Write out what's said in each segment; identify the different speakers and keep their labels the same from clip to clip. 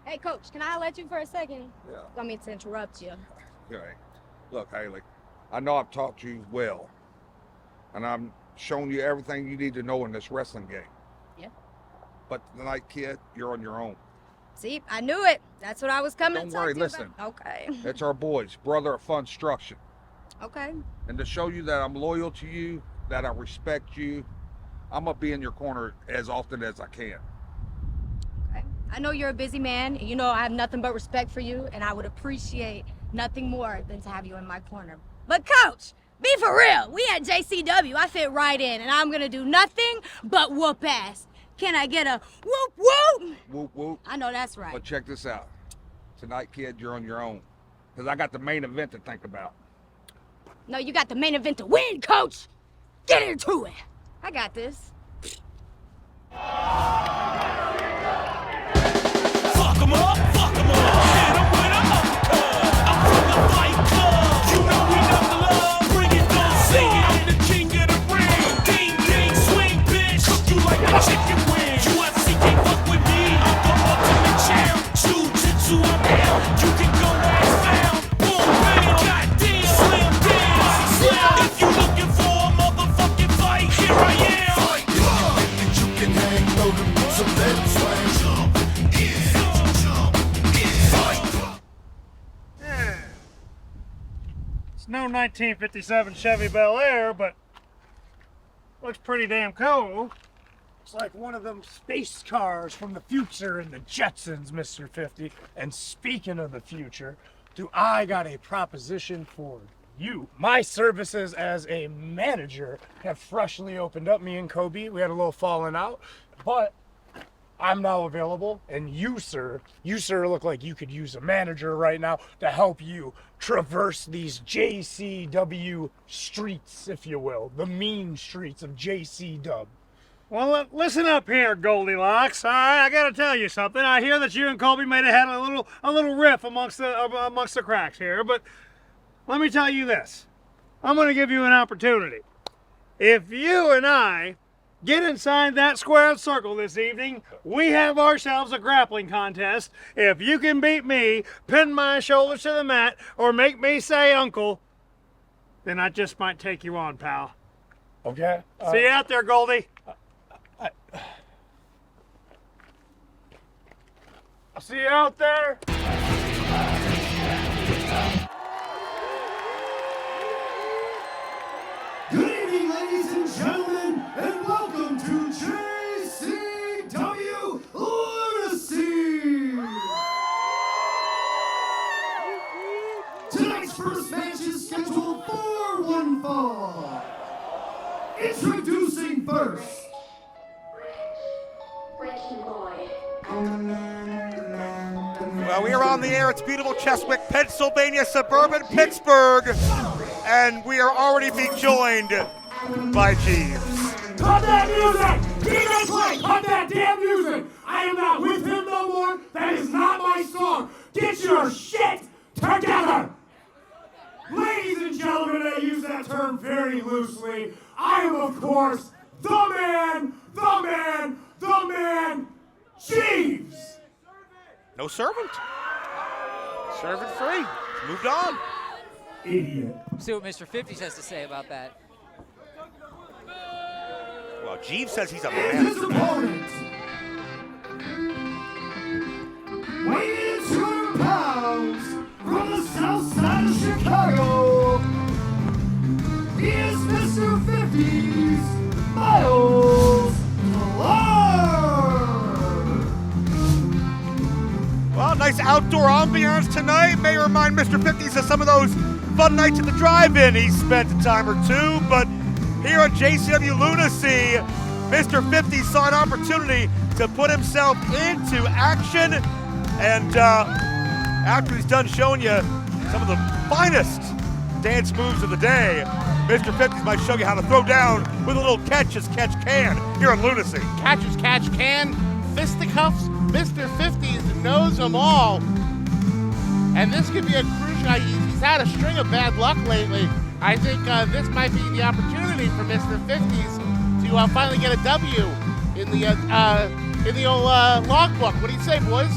Speaker 1: Hey, Coach, can I let you for a second?
Speaker 2: Yeah.
Speaker 1: I mean to interrupt you.
Speaker 2: Okay. Look, Haley, I know I've taught you well, and I'm showing you everything you need to know in this wrestling game.
Speaker 1: Yeah.
Speaker 2: But tonight, kid, you're on your own.
Speaker 1: See, I knew it. That's what I was coming
Speaker 2: Don't
Speaker 1: to talk
Speaker 2: worry,
Speaker 1: to you
Speaker 2: listen.
Speaker 1: about. Okay.
Speaker 2: It's our boys, brother of Funstruction.
Speaker 1: Okay.
Speaker 2: And to show you that I'm loyal to you, that I respect you, I'm going to be in your corner as often as I can.
Speaker 1: Okay. I know you're a busy man. And you know I have nothing but respect for you, and I would appreciate nothing more than to have you in my corner. But, Coach, be for real. We at JCW. I fit right in, and I'm going to do nothing but whoop ass. Can I get a whoop whoop?
Speaker 2: Whoop, whoop.
Speaker 1: I know that's right.
Speaker 2: But check this out. Tonight, kid, you're on your own. Because I got the main event to think about.
Speaker 1: No, you got the main event to win, Coach. Get into it. I got this.
Speaker 3: Fuck 'em up, fuck 'em up. Hit 'em with a uppercut. I'm from the Fight Club. You know we love the love. Bring it down, sing it. I'm the king of the ring. Ding, ding, swing, bitch. Cook you like a chicken wing. UFC can't fuck with me. I'm the ultimate champ. Jiu-jitsu, I'm down. You can go ass down. Boom, bang, goddamn, slam down. Slam. If you looking for a motherfucking fight, here I am. Fight Club. You can hang low to some lead swing.
Speaker 4: It's no 1957 Chevy Bel Air, but looks pretty damn cool. It's like one of them space cars from the future in the Jetsons, Mr. 50. And speaking of the future, I got a proposition for you. My services as a manager have freshly opened up. Me and Kobe, we had a little falling out, but I'm now available, and you sir look like you could use a manager right now to help you traverse these JCW streets, if you will, the mean streets of JCW. Well, listen up here, Goldilocks. All right, I gotta tell you something. I hear that you and Colby may have had a little riff amongst the cracks here, but let me tell you this. I'm gonna give you an opportunity. If you and I get inside that squared circle this evening, we have ourselves a grappling contest. If you can beat me, pin my shoulders to the mat, or make me say uncle, then I just might take you on, pal. Okay. See you out there, Goldie. I'll see you out there.
Speaker 5: Good evening, ladies and gentlemen, and welcome to JCW Lunacy! Tonight's first match is scheduled for one fall. Introducing first.
Speaker 6: Well, we are on the air. It's beautiful Cheswick, Pennsylvania, suburban Pittsburgh, and we are already being joined by Jeeves.
Speaker 5: Cut that music! DJ play! Cut that damn music! I am not with him no more. That is not my song. Get your shit together! Ladies and gentlemen, I use that term very loosely. I am, of course, the man, Jeeves!
Speaker 6: No servant. Servant free. Moved on.
Speaker 5: Idiot.
Speaker 7: See what Mr. 50s has to say about that.
Speaker 6: Well, Jeeves says he's a
Speaker 5: And his
Speaker 6: man.
Speaker 5: opponent, weighing in 200 pounds, from the south side of Chicago, he is Mr. 50's Miles Clark.
Speaker 6: Well, nice outdoor ambiance tonight. May remind Mr. 50s of some of those fun nights at the drive-in he spent a time or two, but here on JCW Lunacy, Mr. 50 saw an opportunity to put himself into action, and after he's done showing you some of the finest dance moves of the day, Mr. 50 might show you how to throw down with a little catch as catch can here on Lunacy.
Speaker 8: Catch as catch can, fisticuffs, Mr. 50s knows them all. And this could be a crucial, he's had a string of bad luck lately. I think this might be the opportunity for Mr. 50s to finally get a W in the old logbook. What do you say, boys?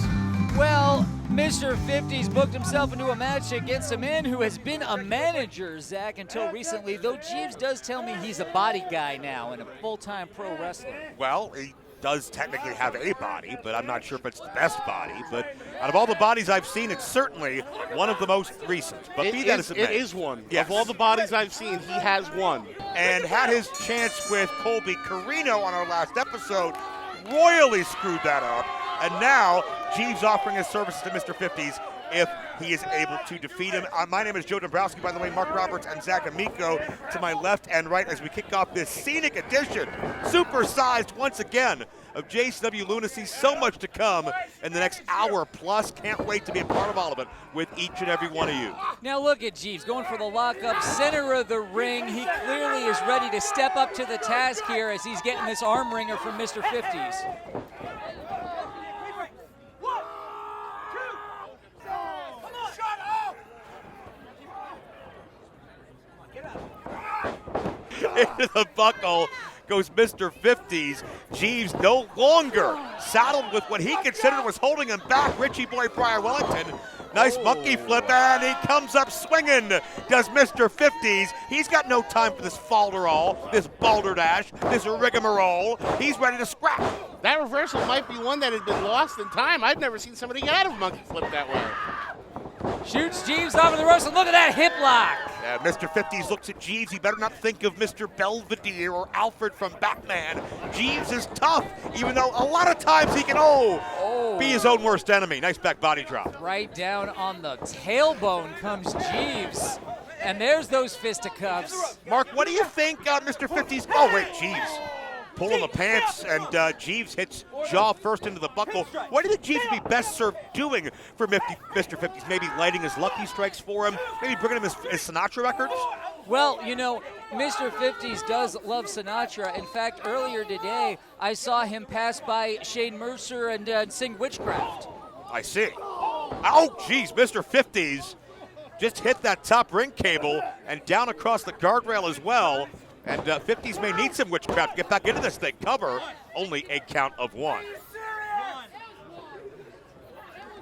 Speaker 7: Well, Mr. 50's booked himself into a match against a man who has been a manager, Zach, until recently, though Jeeves does tell me he's a body guy now and a full-time pro wrestler.
Speaker 6: Well, he does technically have a body, but I'm not sure if it's the best body. But out of all the bodies I've seen, it's certainly one of the most recent. But be that as it may.
Speaker 8: It is one.
Speaker 6: Yes.
Speaker 8: Of all the bodies I've seen, he has one.
Speaker 6: And had his chance with Colby Carino on our last episode, royally screwed that up. And now, Jeeves offering his services to Mr. 50s if he is able to defeat him. My name is Joe Dombrowski, by the way, Mark Roberts and Zach Amico to my left and right as we kick off this scenic edition, supersized once again, of JCW Lunacy. So much to come in the next hour plus. Can't wait to be a part of all of it with each and every one of you.
Speaker 7: Now look at Jeeves going for the lockup, center of the ring. He clearly is ready to step up to the task here as he's getting this arm wringer from Mr. 50s.
Speaker 6: Into the buckle goes Mr. 50s. Jeeves no longer saddled with what he considered was holding him back. Richie Boy Briar Wellington. Nice monkey flip, and he comes up swinging, does Mr. 50s. He's got no time for this falderall, this balderdash, this rigmarole. He's ready to scrap.
Speaker 8: That reversal might be one that had been lost in time. I've never seen somebody get out of a monkey flip that way.
Speaker 7: Shoots Jeeves off of the ropes, and look at that hip lock.
Speaker 6: Mr. 50s looks at Jeeves. He better not think of Mr. Belvedere or Alfred from Batman. Jeeves is tough, even though a lot of times he can, be his own worst enemy. Nice back body drop.
Speaker 7: Right down on the tailbone comes Jeeves. And there's those fisticuffs.
Speaker 6: Mark, what do you think Mr. 50s? Oh, wait, Jeeves. Pulling the pants, and Jeeves hits jaw first into the buckle. What do you think Jeeves would be best served doing for Mr. 50s? Maybe lighting his lucky strikes for him? Maybe bringing him his Sinatra records?
Speaker 7: Well, you know, Mr. 50s does love Sinatra. In fact, earlier today, I saw him pass by Shane Mercer and sing Witchcraft.
Speaker 6: I see. Oh, geez, Mr. 50s just hit that top ring cable and down across the guardrail as well. And 50s may need some witchcraft to get back into this thing. Cover, only a count of one.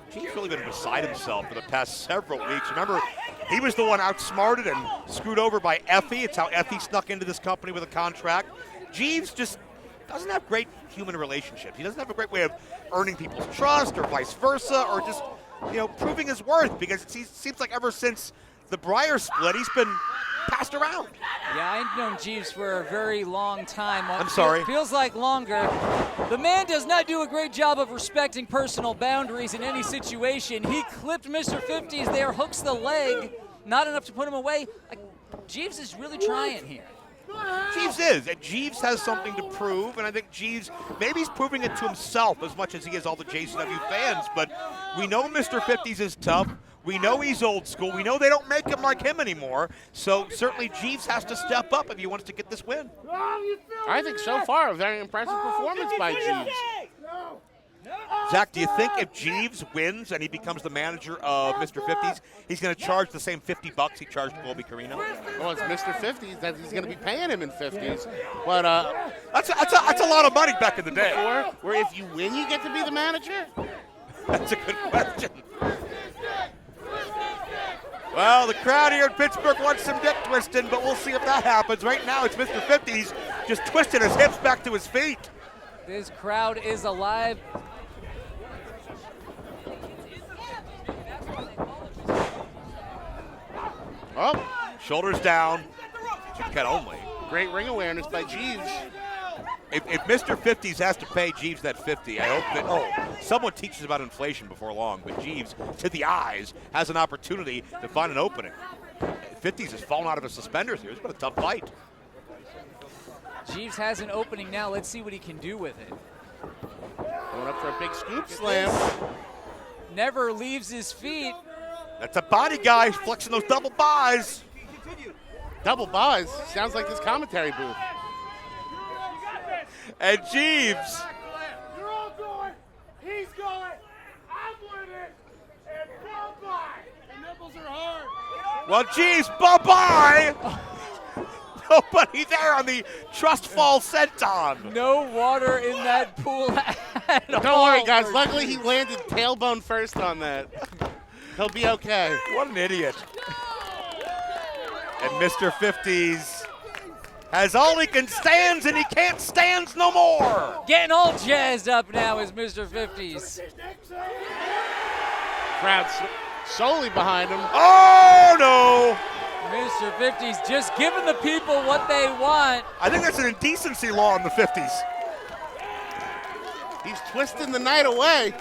Speaker 6: He's really been beside himself for the past several weeks. Remember, he was the one outsmarted and screwed over by Effie. It's how Effie snuck into this company with a contract. Jeeves just doesn't have great human relationships. He doesn't have a great way of earning people's trust or vice versa, or just, proving his worth, because it seems like ever since the Briar split, he's been passed around.
Speaker 7: Yeah, I've known Jeeves for a very long time.
Speaker 6: I'm sorry.
Speaker 7: Feels like longer. The man does not do a great job of respecting personal boundaries in any situation. He clipped Mr. 50s there, hooks the leg, not enough to put him away. Jeeves is really trying here.
Speaker 6: Jeeves is, and Jeeves has something to prove, and I think Jeeves, maybe he's proving it to himself as much as he is all the JCW fans, but we know Mr. 50s is tough. We know he's old school. We know they don't make him like him anymore. So certainly Jeeves has to step up if he wants to get this win.
Speaker 8: I think so far a very impressive performance by Jeeves.
Speaker 6: Zach, do you think if Jeeves wins and he becomes the manager of Mr. 50s, he's going to charge the same $50 he charged Colby Carino?
Speaker 8: Well, it's Mr. 50s that he's going to be paying him in 50s. But
Speaker 6: that's a lot of money back in the day.
Speaker 8: Where if you win, you get to be the manager?
Speaker 6: That's a good question. Well, the crowd here in Pittsburgh wants some dick twisting, but we'll see if that happens. Right now, it's Mr. 50s just twisting his hips back to his feet.
Speaker 7: This crowd is alive.
Speaker 6: Oh, shoulders down. Chicken cut only.
Speaker 8: Great ring awareness by Jeeves.
Speaker 6: If Mr. 50s has to pay Jeeves that 50, I hope that, someone teaches about inflation before long, but Jeeves, to the eyes, has an opportunity to find an opening. 50s has fallen out of his suspenders here. It's been a tough fight.
Speaker 7: Jeeves has an opening now. Let's see what he can do with it.
Speaker 8: Going up for a big scoop slam.
Speaker 7: Never leaves his feet.
Speaker 6: That's a body guy flexing those double buys.
Speaker 8: Double buys. Sounds like this commentary booth.
Speaker 6: And Jeeves.
Speaker 5: You're all going. He's going. I'm winning. And bye-bye. The nipples are hard.
Speaker 6: Well, Jeeves, bye-bye. Nobody there on the trust fall senton.
Speaker 7: No water in that pool at
Speaker 8: Don't
Speaker 7: all.
Speaker 8: worry, guys. Luckily, he landed tailbone first on that. He'll be okay.
Speaker 6: What an idiot. And Mr. 50s has all he can stands and he can't stands no more.
Speaker 7: Getting all jazzed up now is Mr. 50s.
Speaker 8: Crowd solely behind him.
Speaker 6: Oh, no.
Speaker 7: Mr. 50s just giving the people what they want.
Speaker 6: I think that's an indecency law in the 50s.
Speaker 8: He's twisting the night away.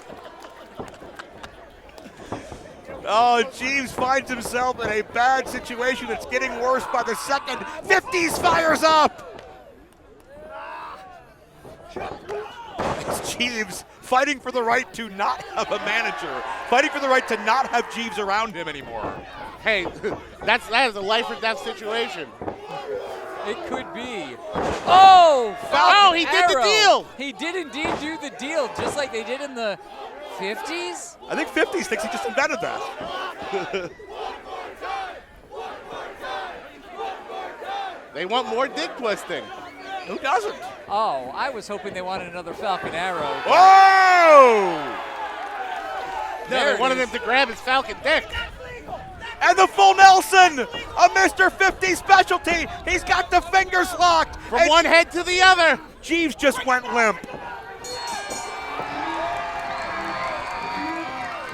Speaker 6: Oh, Jeeves finds himself in a bad situation. It's getting worse by the second. 50s fires up. It's Jeeves fighting for the right to not have a manager, fighting for the right to not have Jeeves around him anymore.
Speaker 8: Hey, that is a life or death situation.
Speaker 7: It could be. Oh,
Speaker 8: Oh, he did the deal.
Speaker 7: He did indeed do the deal, just like they did in the 50s.
Speaker 6: I think 50s thinks he just invented that.
Speaker 8: They want more dick twisting.
Speaker 6: Who doesn't?
Speaker 7: Oh, I was hoping they wanted another Falcon Arrow.
Speaker 6: Whoa!
Speaker 7: There it
Speaker 8: They wanted
Speaker 7: is.
Speaker 8: him to grab his Falcon dick.
Speaker 6: And the full Nelson, a Mr. 50 specialty. He's got the fingers locked.
Speaker 8: From
Speaker 6: And
Speaker 8: one head to the other.
Speaker 6: Jeeves just went limp.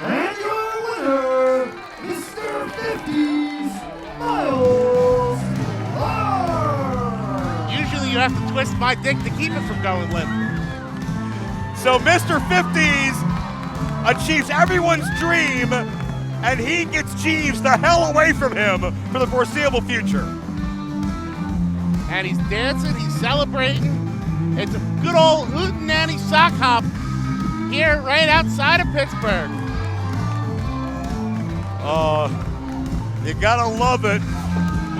Speaker 5: And your winner, Mr. 50s, Miles Clark.
Speaker 8: Usually you have to twist my dick to keep it from going limp.
Speaker 6: So Mr. 50s achieves everyone's dream, and he gets Jeeves the hell away from him for the foreseeable future.
Speaker 8: And he's dancing, he's celebrating. It's a good old hootenanny sock hop here right outside of Pittsburgh.
Speaker 6: You gotta love it.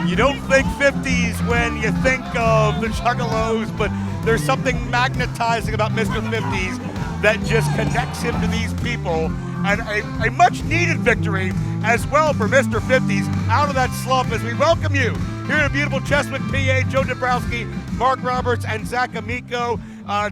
Speaker 6: You don't think 50s when you think of the Juggalos, but there's something magnetizing about Mr. 50s that just connects him to these people. And a much needed victory as well for Mr. 50s out of that slump as we welcome you here in a beautiful Cheswick, PA. Joe Dabrowski, Mark Roberts, and Zach Amico.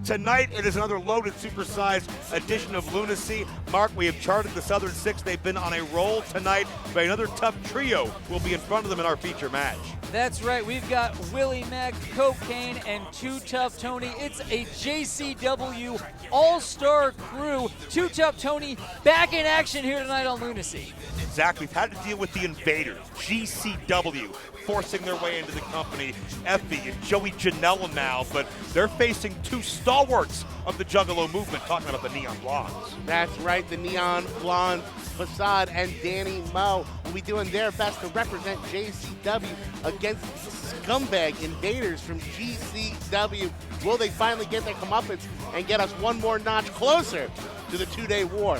Speaker 6: Tonight it is another loaded, supersized edition of Lunacy. Mark, we have charted the Southern Six. They've been on a roll tonight, but another tough trio will be in front of them in our feature match.
Speaker 7: That's right. We've got Willie Mack, Cocaine, and Too Tough Tony. It's a JCW all-star crew. Too Tough Tony back in action here tonight on Lunacy.
Speaker 6: Zach, we've had to deal with the invaders, GCW, forcing their way into the company. Effie and Joey Janela now, but they're facing two stalwarts of the Juggalo movement, talking about the Neon Blondes.
Speaker 8: That's right, the Neon Blonde Facade and Danny Moe will be doing their best to represent JCW against scumbag invaders from GCW. Will they finally get their comeuppance and get us one more notch closer to the two-day war?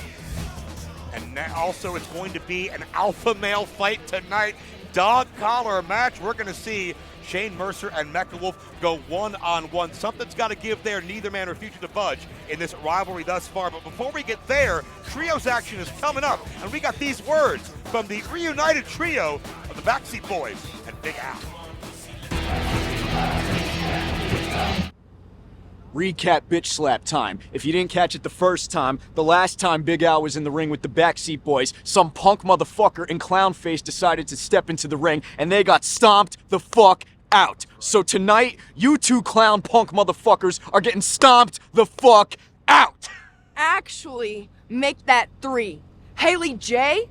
Speaker 6: And also it's going to be an alpha male fight tonight. Dog collar match. We're going to see Shane Mercer and Mecha Wolf go one-on-one. Something's got to give there. Neither man refusing to budge in this rivalry thus far. But before we get there, trios action is coming up. And we got these words from the reunited trio of the Backseat Boys and Big Al.
Speaker 9: Recap bitch slap time. If you didn't catch it the first time, the last time Big Al was in the ring with the Backseat Boys, some punk motherfucker in clown face decided to step into the ring and they got stomped the fuck out. So tonight, you two clown punk motherfuckers are getting stomped the fuck out.
Speaker 10: Actually, make that 3. Haley J,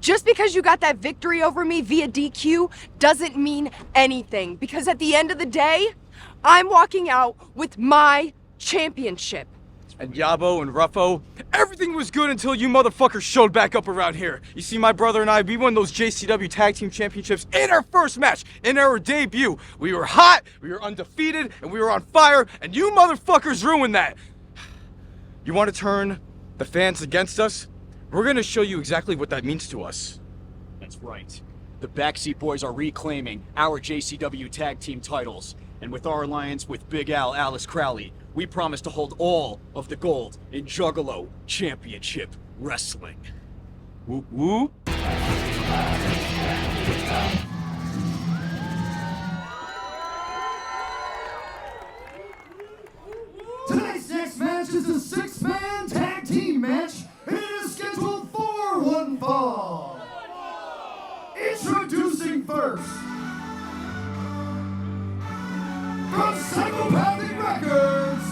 Speaker 10: just because you got that victory over me via DQ doesn't mean anything, because at the end of the day, I'm walking out with my championship.
Speaker 9: And Yabo and Ruffo, everything was good until you motherfuckers showed back up around here. You see, my brother and I, we won those JCW Tag Team Championships in our first match, in our debut. We were hot, we were undefeated, and we were on fire, and you motherfuckers ruined that. You want to turn the fans against us? We're going to show you exactly what that means to us. That's right. The Backseat Boys are reclaiming our JCW Tag Team titles. And with our alliance with Big Al, Alice Crowley, we promise to hold all of the gold in Juggalo Championship Wrestling. Whoop whoop.
Speaker 5: Tonight's next match is is a six-man tag team match, and it is scheduled for one fall. Introducing first, from Psychopathic Records,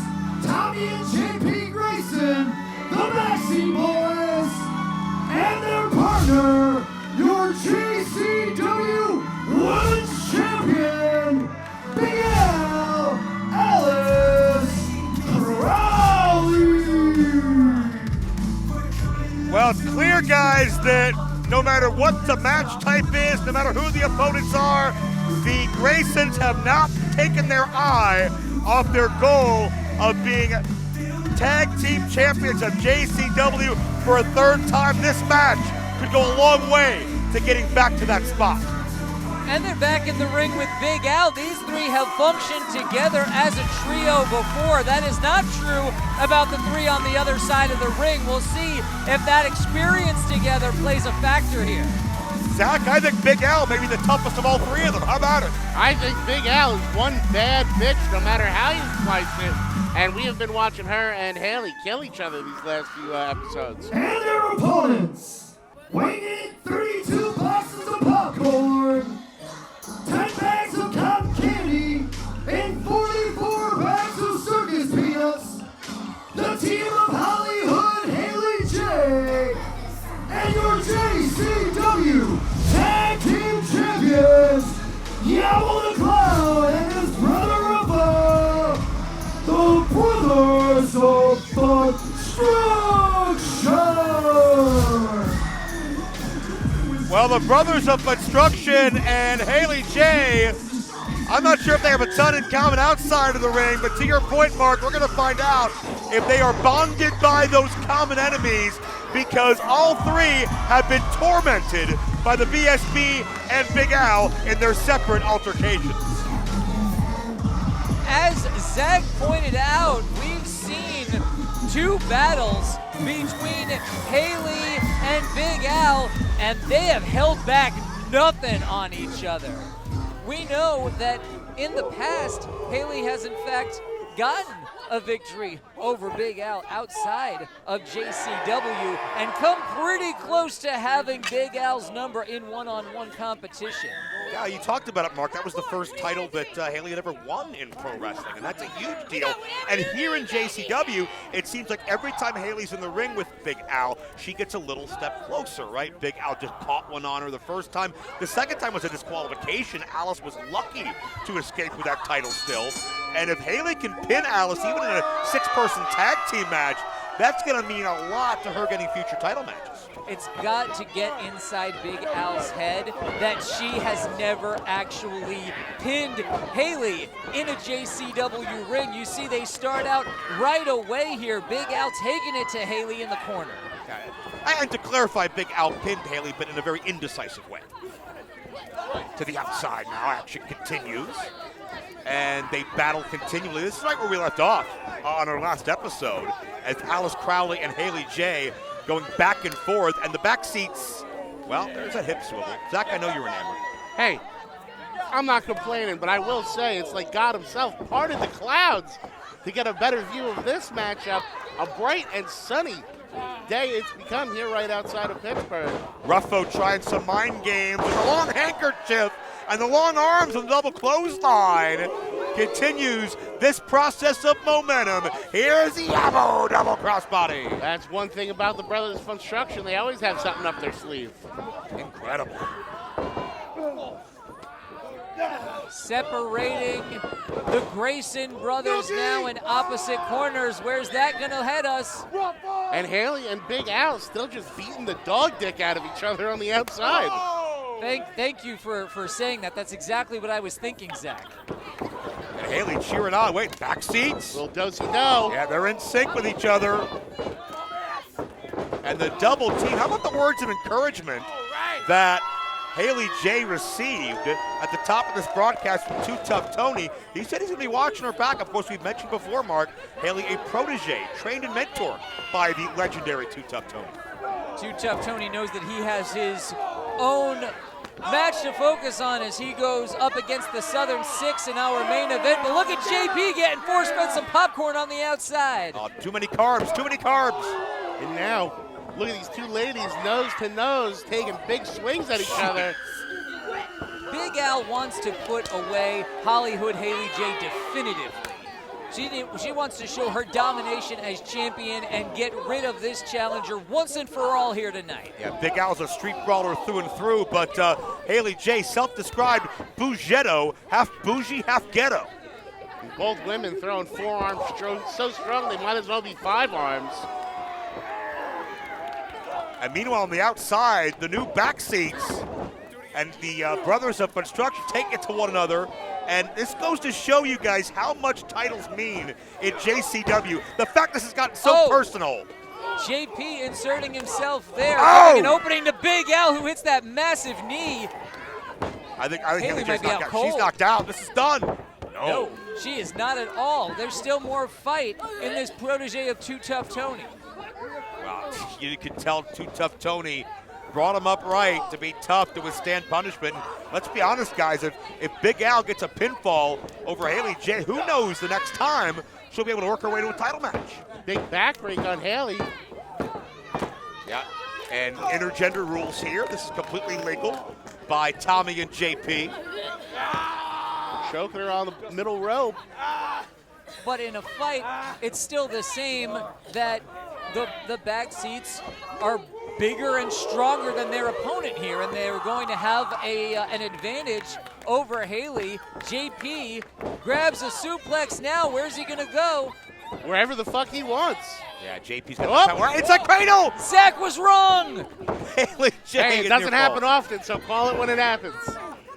Speaker 5: Tommy and JP Grayson, the Backseat Boys, and their partner, your JCW Women's Champion, Big Al Alice Crowley.
Speaker 6: Well, it's clear, guys, that no matter what the match type is, no matter who the opponents are, the Graysons have not taken their eye off their goal of being tag team champions of JCW for a third time. This match could go a long way to getting back to that spot.
Speaker 7: And they're back in the ring with Big Al. These three have functioned together as a trio before. That is not true about the three on the other side of the ring. We'll see if that experience together plays a factor here.
Speaker 6: Zach, I think Big Al may be the toughest of all three of them. How about it?
Speaker 8: I think Big Al is one bad bitch no matter how you slice it. And we have been watching her and Haley kill each other these last few episodes.
Speaker 5: And their opponents, weighing in 32 boxes of popcorn, 10 bags of cotton candy, and 44 bags of circus peanuts, the team of Hollywood Haley J, and your JCW Tag Team Champions, Yabo the Clown and his brother Rafa, the Brothers of Construction.
Speaker 6: Well, the Brothers of Construction and Haley J, I'm not sure if they have a ton in common outside of the ring, but to your point, Mark, we're going to find out if they are bonded by those common enemies, because all three have been tormented by the BSB and Big Al in their separate altercations.
Speaker 7: As Zach pointed out, we've seen two battles between Haley and Big Al, and they have held back nothing on each other. We know that in the past, Haley has in fact gotten a victory over Big Al outside of JCW and come pretty close to having Big Al's number in one-on-one competition.
Speaker 6: Yeah, you talked about it, Mark. That was the first title that Haley had ever won in pro wrestling, and that's a huge deal. And here in JCW, it seems like every time Haley's in the ring with Big Al, she gets a little step closer, right? Big Al just caught one on her the first time. The second time was a disqualification. Alice was lucky to escape with that title still. And if Haley can pin Alice, even in a six-person tag team match, that's going to mean a lot to her getting future title matches.
Speaker 7: It's got to get inside Big Al's head that she has never actually pinned Haley in a JCW ring. You see they start out right away here. Big Al taking it to Haley in the corner.
Speaker 6: And to clarify, Big Al pinned Haley, but in a very indecisive way. To the outside now, action continues. And they battle continually. This is right where we left off on our last episode, as Alice Crowley and Haley J going back and forth, and the back seats, well, there's that hip swivel. Zach, I know you're enamored.
Speaker 8: Hey, I'm not complaining, but I will say it's like God himself parted the clouds to get a better view of this matchup. A bright and sunny day it's become here right outside of Pittsburgh.
Speaker 6: Ruffo trying some mind games with a long handkerchief and the long arms and the double clothesline. Continues this process of momentum. Here's the Yabo double crossbody.
Speaker 8: That's one thing about the Brothers of Construction. They always have something up their sleeve.
Speaker 6: Incredible.
Speaker 7: Separating the Grayson brothers now in opposite corners. Where's that gonna head us?
Speaker 8: And Haley and Big Al still just beating the dog dick out of each other on the outside.
Speaker 7: Thank you for saying that. That's exactly what I was thinking, Zach.
Speaker 6: And Haley cheering on. Wait, back seats.
Speaker 8: Little do-si-do.
Speaker 6: Yeah, they're in sync with each other. And the double team. How about the words of encouragement that Haley J received at the top of this broadcast from Too Tough Tony? He said he's going to be watching her back. Of course, we've mentioned before, Mark, Haley, a protege, trained and mentored by the legendary Too Tough Tony.
Speaker 7: Too Tough Tony knows that he has his own match to focus on as he goes up against the Southern Six in our main event. But look at JP getting force-fed some popcorn on the outside.
Speaker 6: Oh, too many carbs, too many carbs.
Speaker 8: And now, look at these two ladies nose to nose taking big swings at each other.
Speaker 7: Big Al wants to put away Hollywood Haley J definitively. She wants to show her domination as champion and get rid of this challenger once and for all here tonight.
Speaker 6: Yeah, Big Al's a street brawler through and through, but Haley J, self-described bougetto, half bougie, half ghetto.
Speaker 8: And both women throwing forearms so strong they might as well be 5 arms.
Speaker 6: And meanwhile, on the outside, the new back seats and the Brothers of Construction take it to one another. And this goes to show you guys how much titles mean in JCW. The fact this has gotten so personal.
Speaker 7: JP inserting himself there,
Speaker 6: Oh!
Speaker 7: giving an opening to Big Al, who hits that massive knee.
Speaker 6: I think
Speaker 7: Haley might be out
Speaker 6: knocked out.
Speaker 7: cold.
Speaker 6: She's knocked out. This is done.
Speaker 7: No, she is not at all. There's still more fight in this protege of Too Tough Tony.
Speaker 6: Wow, you can tell Too Tough Tony brought him up right to be tough to withstand punishment. Let's be honest, guys, if Big Al gets a pinfall over Haley J, who knows the next time she'll be able to work her way to a title match.
Speaker 8: Big back break on Haley.
Speaker 6: Yeah, and intergender rules here. This is completely legal by Tommy and JP.
Speaker 8: Choking her on the middle rope.
Speaker 7: But in a fight, it's still the same that the back seats are bigger and stronger than their opponent here, and they're going to have an advantage over Haley. JP grabs a suplex now. Where's he going to go?
Speaker 8: Wherever the fuck he wants.
Speaker 6: Yeah, JP's got the power. It's a cradle!
Speaker 7: Zach was wrong!
Speaker 6: Haley J.
Speaker 8: Hey, it
Speaker 6: in
Speaker 8: doesn't
Speaker 6: your
Speaker 8: happen
Speaker 6: fault.
Speaker 8: often, so call it when it happens.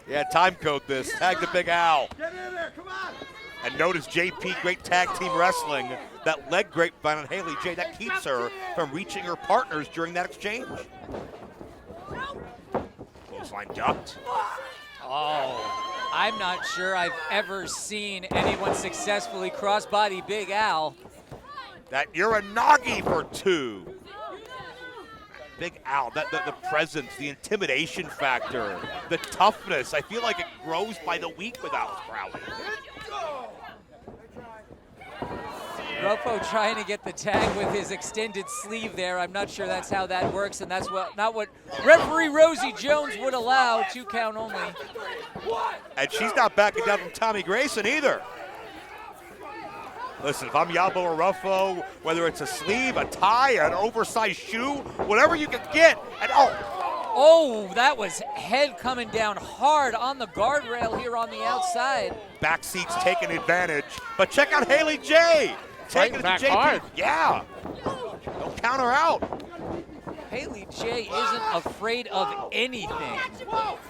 Speaker 6: Yeah, time code this. Tag the Big Al. Get in there, come on! And notice JP, great tag team wrestling. That leg grapevine on Haley J, that keeps her from reaching her partners during that exchange. Clothesline ducked.
Speaker 7: Oh, I'm not sure I've ever seen anyone successfully crossbody Big Al.
Speaker 6: That Uranagi for 2. Big Al, the presence, the intimidation factor, the toughness. I feel like it grows by the week with Al Crowley.
Speaker 7: Ruffo trying to get the tag with his extended sleeve there. I'm not sure that's how that works, and that's not what referee Rosie Jones would allow. 2 count only.
Speaker 6: And she's not backing down from Tommy Grayson either. Listen, if I'm Yabo or Ruffo, whether it's a sleeve, a tie, an oversized shoe, whatever you can get, and
Speaker 7: Oh, that was head coming down hard on the guardrail here on the outside.
Speaker 6: Backseat's taking advantage, but check out Haley J. Taking it to
Speaker 8: back
Speaker 6: JP.
Speaker 8: hard.
Speaker 6: Yeah. Don't count her out.
Speaker 7: Haley J isn't afraid of anything.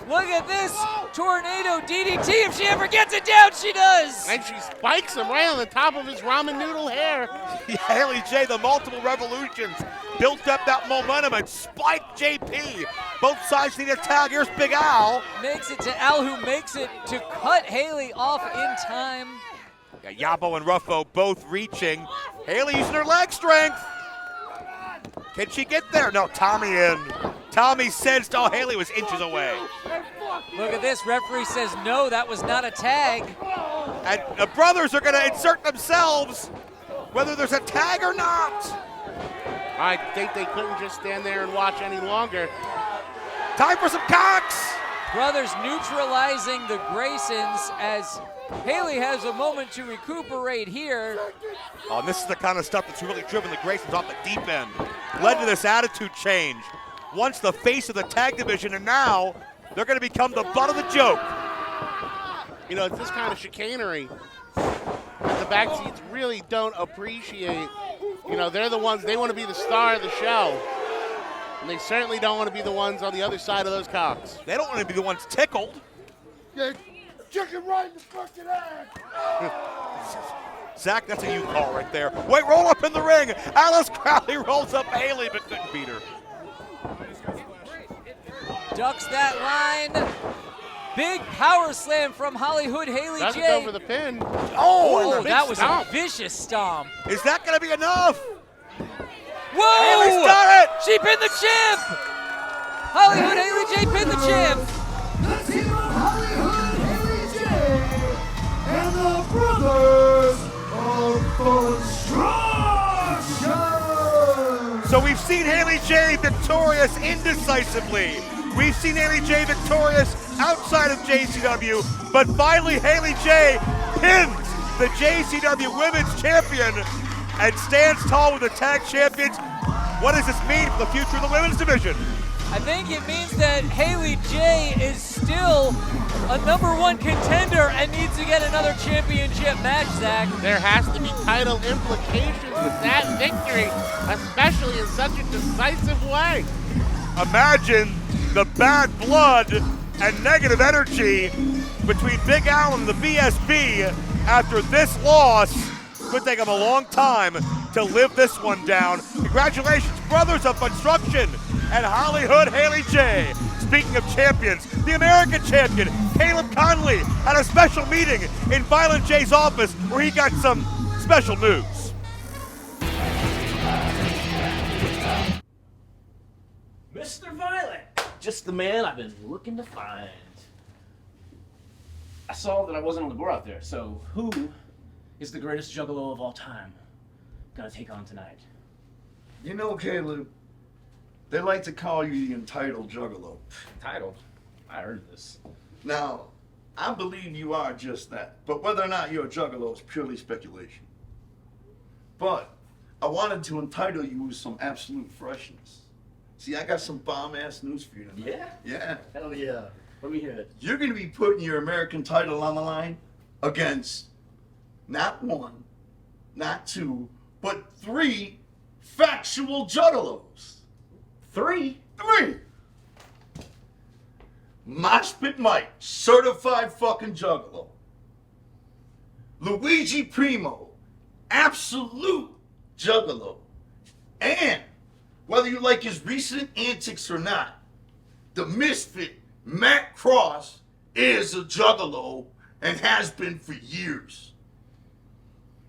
Speaker 7: Look at this tornado DDT. If she ever gets it down, she does.
Speaker 8: And she spikes him right on the top of his ramen noodle hair.
Speaker 6: Yeah, Haley J, the multiple revolutions, built up that momentum and spiked JP. Both sides need a tag. Here's Big Al.
Speaker 7: Makes it to Al, who makes it to cut Haley off in time.
Speaker 6: Yeah, Yabo and Ruffo both reaching. Haley using her leg strength. Can she get there? No, Tommy in. Tommy sensed, oh, Haley was inches away.
Speaker 7: Look at this. Referee says no, that was not a tag.
Speaker 6: And the brothers are going to insert themselves, whether there's a tag or not.
Speaker 8: I think they couldn't just stand there and watch any longer.
Speaker 6: Time for some cocks.
Speaker 7: Brothers neutralizing the Graysons as Haley has a moment to recuperate here.
Speaker 6: Oh, and this is the kind of stuff that's really driven the Graysons off the deep end. Led to this attitude change. Once the face of the tag division, and now they're going to become the butt of the joke.
Speaker 8: You know, it's this kind of chicanery that the backseats really don't appreciate. You know, they're the ones, they want to be the star of the show. And they certainly don't want to be the ones on the other side of those cocks.
Speaker 6: They don't want to be the ones tickled.
Speaker 5: Yeah, chicken right in the fucking ass.
Speaker 6: Zach, that's a you call right there. Wait, roll up in the ring. Alice Crowley rolls up Haley, but couldn't beat her.
Speaker 7: Ducks that line. Big power slam from Hollywood Haley
Speaker 8: Doesn't
Speaker 7: J.
Speaker 8: go for the pin.
Speaker 7: Oh,
Speaker 8: and a
Speaker 7: that
Speaker 8: big
Speaker 7: was
Speaker 8: stomp.
Speaker 7: a vicious stomp.
Speaker 6: Is that going to be enough?
Speaker 7: Whoa!
Speaker 6: Haley's done it!
Speaker 7: She pinned the champ! Hollywood Haley J pinned the champ.
Speaker 6: So we've seen Haley J victorious indecisively. We've seen Haley J victorious outside of JCW, but finally Haley J pins the JCW Women's Champion and stands tall with the tag champions. What does this mean for the future of the women's division?
Speaker 7: I think it means that Haley J is still a #1 contender and needs to get another championship match, Zach.
Speaker 8: There has to be title implications with that victory, especially in such a decisive way.
Speaker 6: Imagine the bad blood and negative energy between Big Al and the BSB after this loss. Could take them a long time to live this one down. Congratulations, Brothers of Construction and Hollywood Haley J. Speaking of champions, the American champion, Caleb Conley, had a special meeting in Violent J's office where he got some special news.
Speaker 11: Mr. Violent, just the man I've been looking to find. I saw that I wasn't on the board out there, so who is the greatest juggalo of all time gonna take on tonight?
Speaker 12: You know, Caleb, they like to call you the entitled juggalo.
Speaker 11: Title? I heard this.
Speaker 12: Now, I believe you are just that, but whether or not you're a juggalo is purely speculation. But I wanted to entitle you with some absolute freshness. See, I got some bomb-ass news for you tonight.
Speaker 11: Yeah?
Speaker 12: Yeah.
Speaker 11: Hell yeah. Let me hear it.
Speaker 12: You're going to be putting your American title on the line against not one, not two, but 3 factual juggalos.
Speaker 11: 3?
Speaker 12: 3! Moshpit Mike, certified fucking juggalo. Luigi Primo, absolute juggalo. And whether you like his recent antics or not, the misfit Matt Cross is a juggalo and has been for years.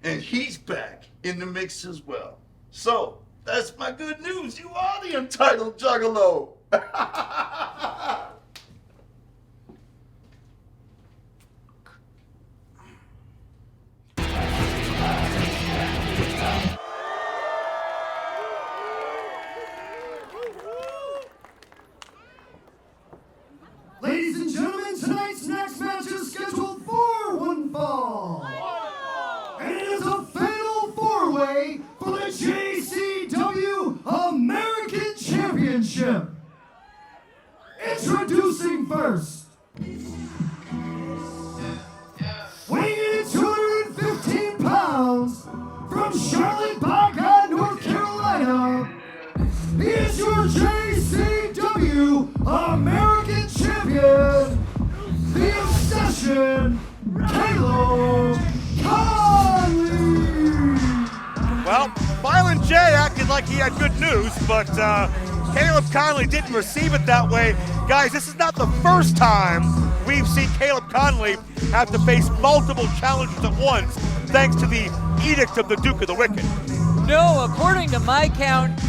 Speaker 12: And he's back in the mix as well. So, that's my good news. You are the entitled juggalo.
Speaker 5: Ladies and gentlemen, tonight's next match is scheduled for one fall. And it is a fatal 4-way for the JCW American Championship. Introducing first, weighing in at 215 pounds, from Charlotte, Baca, North Carolina, he is your JCW American Champion, the Obsession, Caleb Conley.
Speaker 6: Well, Violent J acted like he had good news, but Caleb Conley didn't receive it that way. Guys, this is not the first time we've seen Caleb Conley have to face multiple challenges at once, thanks to the edict of the Duke of the Wicked.
Speaker 7: No, according to my count,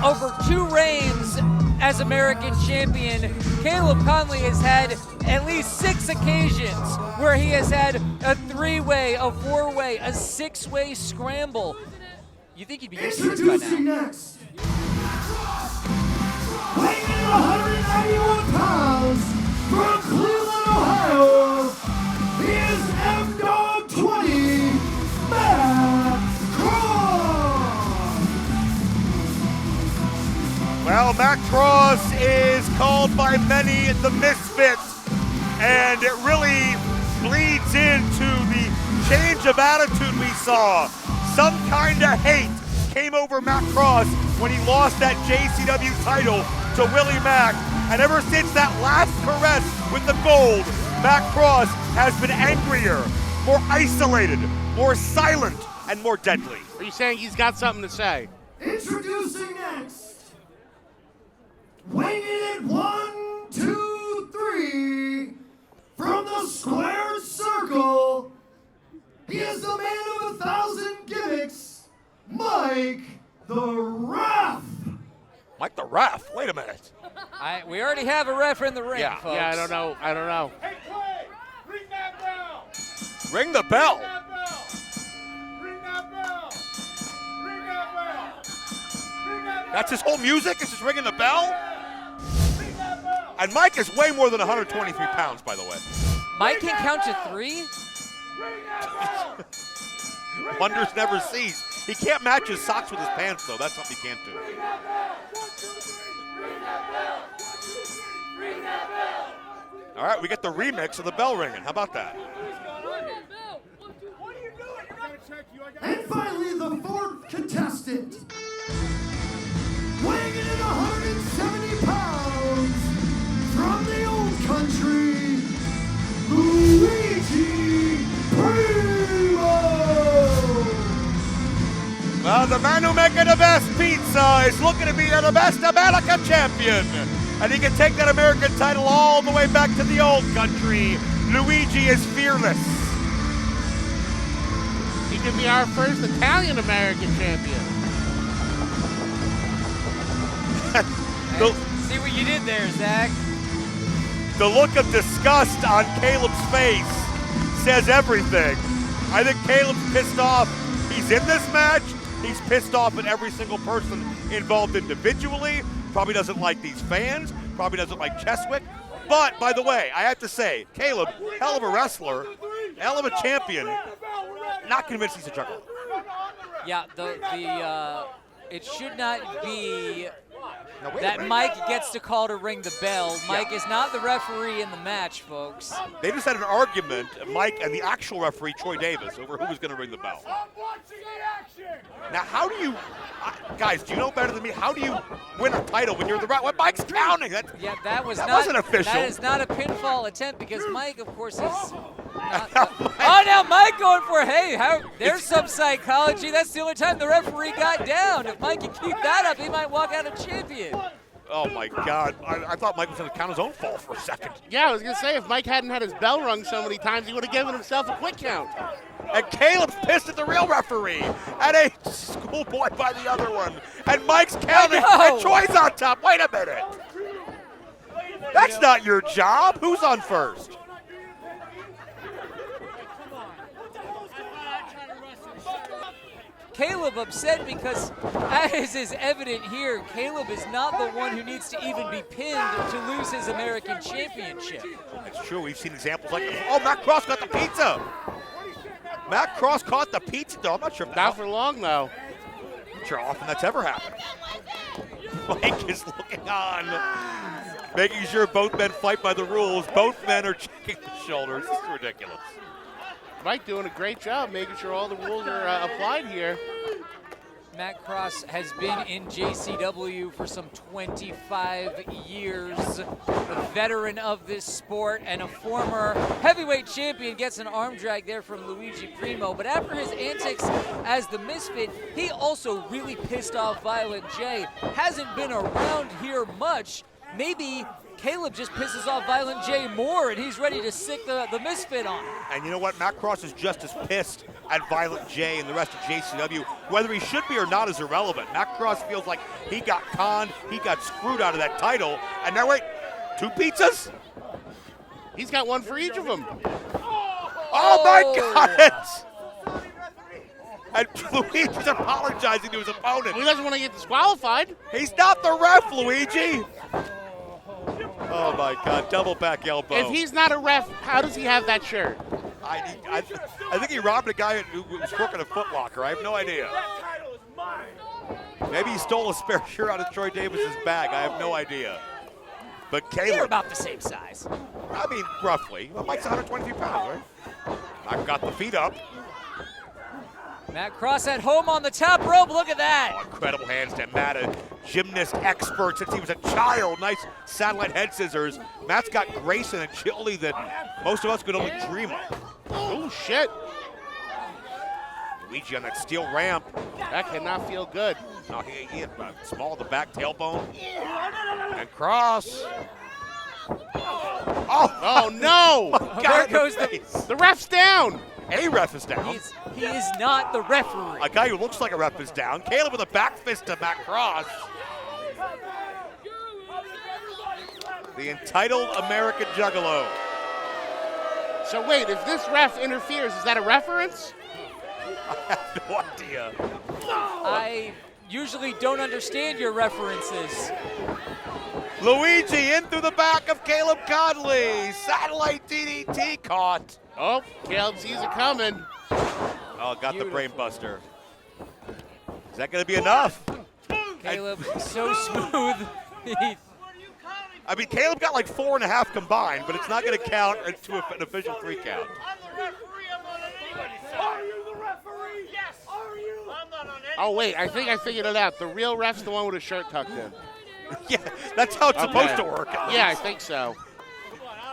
Speaker 7: over 2 reigns as American champion, Caleb Conley has had at least 6 occasions where he has had a 3-way, a 4-way, a 6-way scramble. You think he'd be used to this by
Speaker 5: Introducing
Speaker 7: now?
Speaker 5: next, weighing in at 191 pounds, from Cleveland, Ohio, he is M-Dog 20, Matt Cross.
Speaker 6: Well, Matt Cross is called by many the misfit, and it really bleeds into the change of attitude we saw. Some kind of hate came over Matt Cross when he lost that JCW title to Willie Mack, and ever since that last caress with the gold, Matt Cross has been angrier, more isolated, more silent, and more deadly.
Speaker 8: Are you saying he's got something to say?
Speaker 5: Introducing next, weighing in at 123, from the square circle, he is the man of 1,000 gimmicks, Mike the Ref.
Speaker 6: Mike the Ref? Wait a minute.
Speaker 7: We already have a ref in the ring,
Speaker 8: Yeah,
Speaker 7: folks.
Speaker 8: yeah, I don't know.
Speaker 4: Hey, Clay, ring that bell.
Speaker 6: Ring the bell.
Speaker 4: Ring that bell. Ring that bell. Ring that bell.
Speaker 6: That's his whole music? Is just ringing the bell? And Mike is way more than 123 pounds, by the way.
Speaker 7: Mike can count to 3?
Speaker 6: Wonders never cease. He can't match his socks with his pants, though. That's something he can't do. All right, we get the remix of the bell ringing. How about that?
Speaker 5: And finally, the fourth contestant, weighing in at 170 pounds, from the old country, Luigi Primo!
Speaker 6: Well, the man who making the best pizza is looking to be the best American champion. And he can take that American title all the way back to the old country. Luigi is fearless.
Speaker 8: He could be our first Italian-American champion.
Speaker 7: See what you did there, Zach.
Speaker 6: The look of disgust on Caleb's face says everything. I think Caleb's pissed off. He's in this match. He's pissed off at every single person involved individually. Probably doesn't like these fans. Probably doesn't like Cheswick. But, by the way, I have to say, Caleb, hell of a wrestler, hell of a champion. Not convinced he's a juggler.
Speaker 7: Yeah, it should not be
Speaker 6: Now, wait a
Speaker 7: that
Speaker 6: minute.
Speaker 7: Mike gets to call to ring the bell. Mike is not the referee in the match, folks.
Speaker 6: They just had an argument, Mike and the actual referee, Troy Davis, over who was going to ring the bell. Now, how do you, guys, do you know better than me? How do you win a title when you're the right? What Mike's counting? That wasn't official.
Speaker 7: That is not a pinfall attempt because Mike, of course, is. Oh, now Mike going for there's some psychology. That's the only time the referee got down. If Mike can keep that up, he might walk out a champion.
Speaker 6: Oh my God! I thought Mike was going to count his own fall for a second.
Speaker 8: Yeah, I was going to say, if Mike hadn't had his bell rung so many times, he would have given himself a quick count.
Speaker 6: And Caleb's pissed at the real referee, and a schoolboy by the other one. And Mike's counting, and Troy's on top. Wait a minute. That's not your job. Who's on first?
Speaker 7: Caleb upset because, as is evident here, Caleb is not the one who needs to even be pinned to lose his American Championship.
Speaker 6: It's true. We've seen examples like, oh, Matt Cross got the pizza. Matt Cross caught the pizza, though. I'm not sure.
Speaker 8: Not for long, though.
Speaker 6: I'm not sure how often that's ever happened. Mike is looking on, making sure both men fight by the rules. Both men are checking the shoulders. This is ridiculous.
Speaker 8: Mike doing a great job making sure all the rules are applied here.
Speaker 7: Matt Cross has been in JCW for some 25 years, a veteran of this sport and a former heavyweight champion. Gets an arm drag there from Luigi Primo, but after his antics as the Misfit, he also really pissed off Violent J. Hasn't been around here much. Maybe Caleb just pisses off Violent J more, and he's ready to sick the Misfit on.
Speaker 6: And you know what? Matt Cross is just as pissed at Violent J and the rest of JCW. Whether he should be or not is irrelevant. Matt Cross feels like he got conned, he got screwed out of that title. And now wait, 2 pizzas?
Speaker 8: He's got one for each of them.
Speaker 6: Oh my God! And Luigi's apologizing to his opponent.
Speaker 8: He doesn't want to get disqualified.
Speaker 6: He's not the ref, Luigi. Oh my God, double back elbow.
Speaker 8: If he's not a ref, how does he have that shirt?
Speaker 6: I think he robbed a guy who was working a Foot Locker. I have no idea. Maybe he stole a spare shirt out of Troy Davis's bag. I have no idea. But Caleb.
Speaker 7: They're about the same size.
Speaker 6: I mean, roughly. Well, Mike's 123 pounds, right? I've got the feet up.
Speaker 7: Matt Cross at home on the top rope. Look at that.
Speaker 6: Oh, incredible handstand. Matt, a gymnast expert since he was a child. Nice satellite head scissors. Matt's got grace and agility that most of us could only dream of.
Speaker 8: Oh, shit.
Speaker 6: Luigi on that steel ramp.
Speaker 8: That cannot feel good.
Speaker 6: No, he had small the back tailbone. And Cross.
Speaker 8: Oh no!
Speaker 7: There goes
Speaker 8: the ref's down.
Speaker 6: A ref is down.
Speaker 7: He is not the referee.
Speaker 6: A guy who looks like a ref is down. Caleb with a back fist to Matt Cross. The entitled American Juggalo.
Speaker 8: So wait, if this ref interferes, is that a reference?
Speaker 6: I have no idea.
Speaker 7: usually don't understand your references.
Speaker 6: Luigi in through the back of Caleb Conley. Satellite DDT caught.
Speaker 8: Oh, Caleb sees it coming.
Speaker 6: Oh, got the brain buster. Is that going to be enough?
Speaker 7: Caleb, so smooth.
Speaker 6: I mean, Caleb got like 4.5 combined, but it's not going to count to an official 3 count.
Speaker 5: Are you the referee? Yes. Are you? I'm not on any.
Speaker 8: Oh, wait, I think I figured it out. The real ref's the one with his shirt tucked in.
Speaker 6: Yeah, that's how it's supposed to work.
Speaker 8: Yeah, I think so.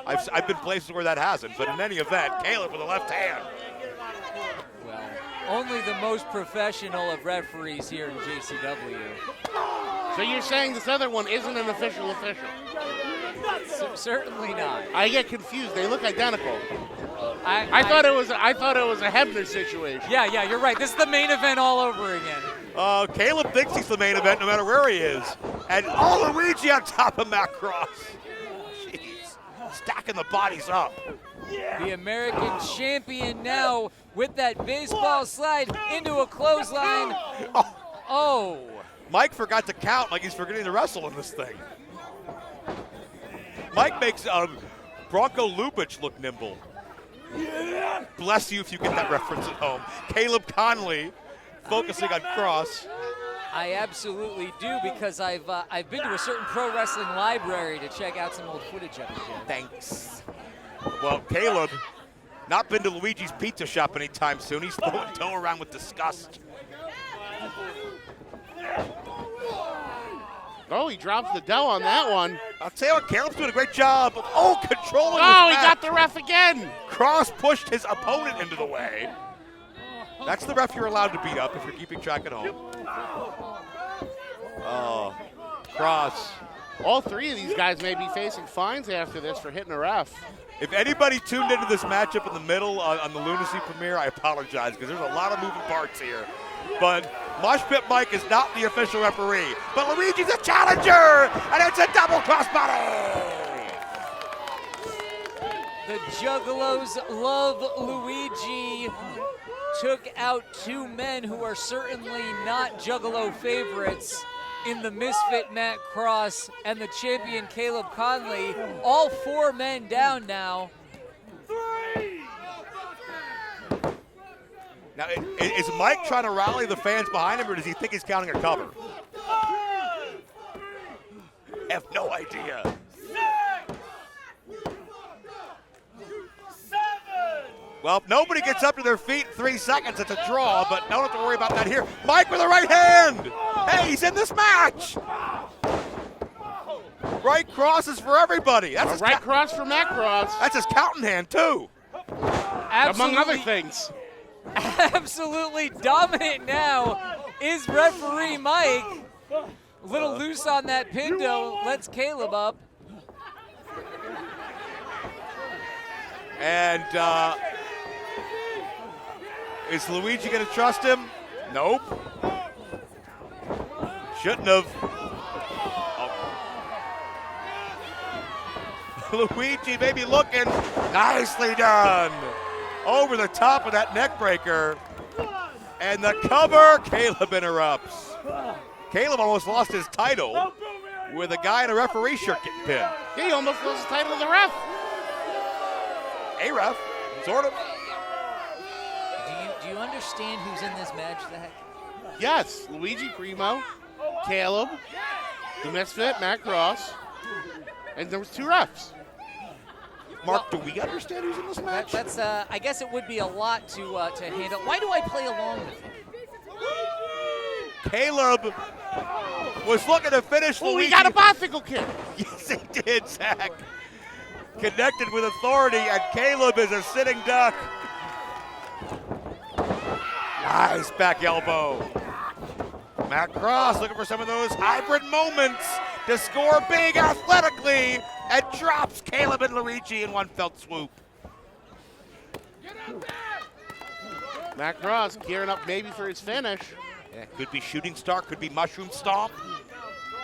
Speaker 6: I've been places where that hasn't, but in any event, Caleb with the left hand.
Speaker 7: Well, only the most professional of referees here in JCW.
Speaker 8: So you're saying this other one isn't an official?
Speaker 7: Certainly not.
Speaker 8: I get confused. They look identical. I thought it was a Hebner situation.
Speaker 7: Yeah, you're right. This is the main event all over again.
Speaker 6: Caleb thinks he's the main event no matter where he is. And Luigi on top of Matt Cross. Jeez, stacking the bodies up.
Speaker 7: The American champion now with that baseball slide into a clothesline. Oh.
Speaker 6: Mike forgot to count like he's forgetting to wrestle in this thing. Mike makes Bronco Lubitsch look nimble. Bless you if you get that reference at home. Caleb Conley focusing on Cross.
Speaker 7: I absolutely do, because I've been to a certain pro wrestling library to check out some old footage of it.
Speaker 6: Thanks. Well, Caleb, not been to Luigi's Pizza Shop anytime soon. He's throwing toe around with disgust.
Speaker 8: Oh, he drops the dough on that one.
Speaker 6: I'll tell you what, Caleb's doing a great job of, controlling
Speaker 8: Oh,
Speaker 6: his
Speaker 8: he got the ref again.
Speaker 6: Cross pushed his opponent into the way. That's the ref you're allowed to beat up if you're keeping track at home. Oh, Cross.
Speaker 8: All 3 of these guys may be facing fines after this for hitting a ref.
Speaker 6: If anybody tuned into this matchup in the middle on the Lunacy premiere, I apologize, because there's a lot of moving parts here. But Mosh Pit Mike is not the official referee. But Luigi's a challenger, and it's a double crossbody.
Speaker 7: The Juggalos love Luigi. Took out 2 men who are certainly not Juggalo favorites in the misfit Matt Cross and the champion Caleb Conley. All 4 men down now.
Speaker 6: Now, is Mike trying to rally the fans behind him, or does he think he's counting a cover? I have no idea.
Speaker 5: 6, 7.
Speaker 6: Well, if nobody gets up to their feet in 3 seconds, it's a draw, but don't have to worry about that here. Mike with a right hand. Hey, he's in this match. Right crosses for everybody. That's
Speaker 8: a right cross for Matt Cross.
Speaker 6: That's his counting hand, too.
Speaker 8: Among other things.
Speaker 7: Absolutely dominant now is referee Mike. A little loose on that Pindo, lets Caleb up.
Speaker 6: And is Luigi going to trust him? Nope. Shouldn't have. Oh. Luigi maybe looking. Nicely done. Over the top of that neck breaker. And the cover, Caleb interrupts. Caleb almost lost his title with a guy in a referee shirt getting pinned.
Speaker 8: He almost lost his title to the ref.
Speaker 6: A ref, sort of.
Speaker 7: Do you understand who's in this match, Zach?
Speaker 8: Yes, Luigi Primo, Caleb, the misfit, Matt Cross, and there was 2 refs.
Speaker 6: Mark, do we understand who's in this match?
Speaker 7: That's I guess it would be a lot to handle. Why do I play along with him?
Speaker 6: Caleb was looking to finish Luigi.
Speaker 8: He got a bicycle kick.
Speaker 6: Yes, he did, Zach. Connected with authority, and Caleb is a sitting duck. Nice back elbow. Matt Cross looking for some of those hybrid moments to score big athletically, and drops Caleb and Luigi in one fell swoop.
Speaker 8: Matt Cross gearing up maybe for his finish.
Speaker 6: Yeah, could be shooting star, could be mushroom stomp.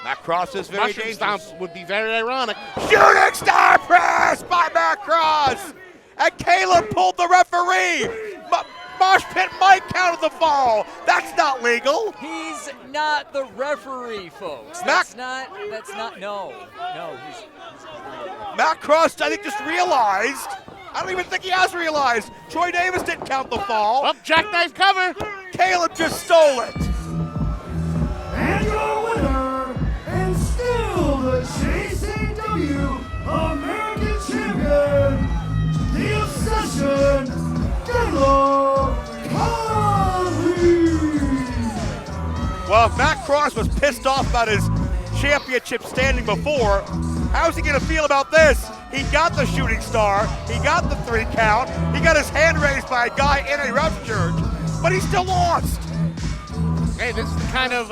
Speaker 6: Matt Cross is very
Speaker 8: Mushroom
Speaker 6: dangerous.
Speaker 8: stomp would be very ironic.
Speaker 6: Shooting star press by Matt Cross. And Caleb pulled the referee. Mosh Pit Mike counted the fall. That's not legal.
Speaker 7: He's not the referee, folks. That's not, no. He's
Speaker 6: Matt Cross, I think, just realized. I don't even think he has realized. Troy Davis didn't count the fall.
Speaker 8: Up, jackknife cover.
Speaker 6: Caleb just stole it.
Speaker 5: And your winner, and still the JCW American Champion, the Obsession, Juggalo Khali.
Speaker 6: Well, if Matt Cross was pissed off about his championship standing before, how's he going to feel about this? He got the shooting star, he got the 3 count, he got his hand raised by a guy in a ref shirt, but he still lost.
Speaker 8: Hey, this is the kind of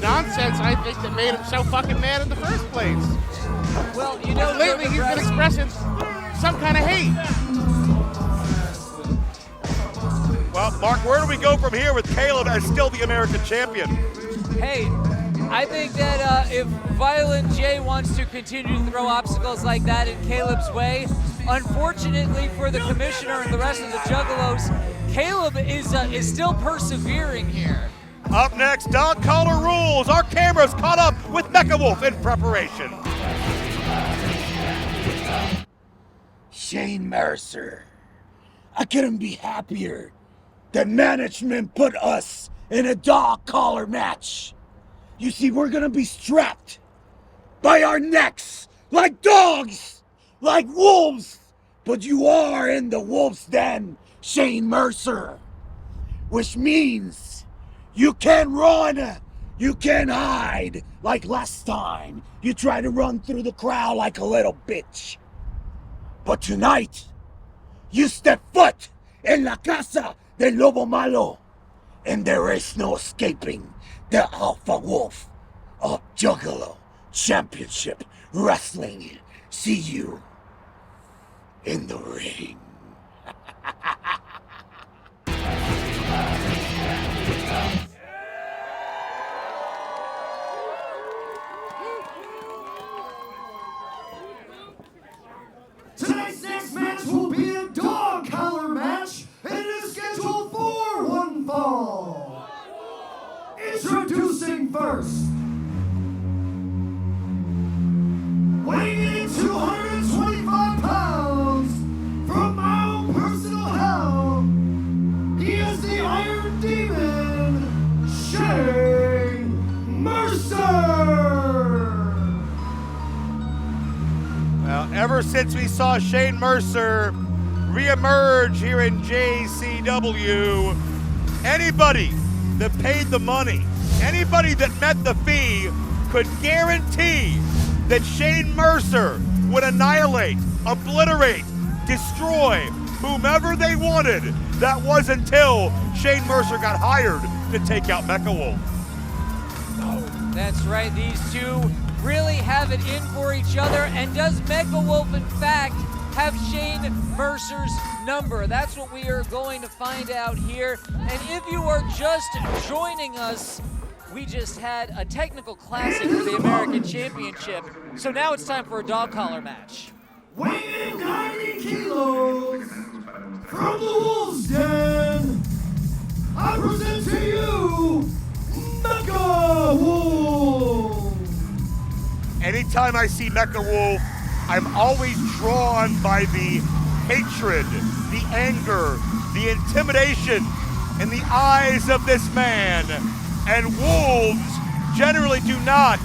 Speaker 8: nonsense I think that made him so fucking mad in the first place.
Speaker 7: Well, you know,
Speaker 8: Lately he's been expressing some kind of hate.
Speaker 6: Well, Mark, where do we go from here with Caleb as still the American champion?
Speaker 7: Hey, I think that if Violent J wants to continue to throw obstacles like that in Caleb's way, unfortunately for the commissioner and the rest of the Juggalos, Caleb is still persevering here.
Speaker 6: Up next, Dog Collar Rules. Our cameras caught up with Mecha Wolf in preparation.
Speaker 12: Shane Mercer, I couldn't be happier that management put us in a dog collar match. You see, we're gonna be strapped by our necks like dogs, like wolves. But you are in the wolf's den, Shane Mercer, which means you can run, you can hide, like last time you tried to run through the crowd like a little bitch. But tonight, you step foot in la casa del lobo malo, and there is no escaping the alpha wolf of Juggalo Championship Wrestling. See you in the ring.
Speaker 5: Tonight's next match will be a dog collar match, and it is scheduled for 1 fall. Introducing first, weighing in 225 pounds, from my own personal hell, he is the Iron Demon, Shane Mercer.
Speaker 6: Well, ever since we saw Shane Mercer reemerge here in JCW, anybody that paid the money, anybody that met the fee, could guarantee that Shane Mercer would annihilate, obliterate, destroy whomever they wanted. That was until Shane Mercer got hired to take out Mecha Wolf.
Speaker 7: That's right, these two really have it in for each other. And does Mecha Wolf, in fact, have Shane Mercer's number? That's what we are going to find out here. And if you are just joining us, we just had a technical classic for the American Championship. So now it's time for a dog collar match.
Speaker 5: Weighing 90 kilos, from the Wolf's Den, I present to you, Mecha Wolf.
Speaker 6: Anytime I see Mecha Wolf, I'm always drawn by the hatred, the anger, the intimidation in the eyes of this man. And wolves generally do not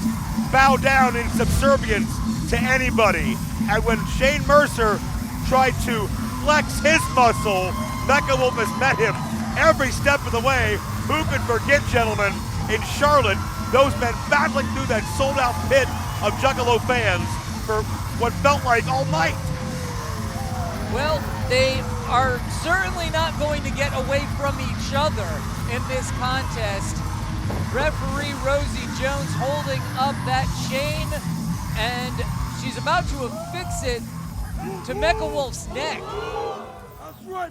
Speaker 6: bow down in subservience to anybody. And when Shane Mercer tried to flex his muscle, Mecha Wolf has met him every step of the way. Who could forget, gentlemen, in Charlotte, those men battling through that sold-out pit of Juggalo fans for what felt like all night.
Speaker 7: Well, they are certainly not going to get away from each other in this contest. Referee Rosie Jones holding up that chain, and she's about to affix it to Mecha Wolf's neck.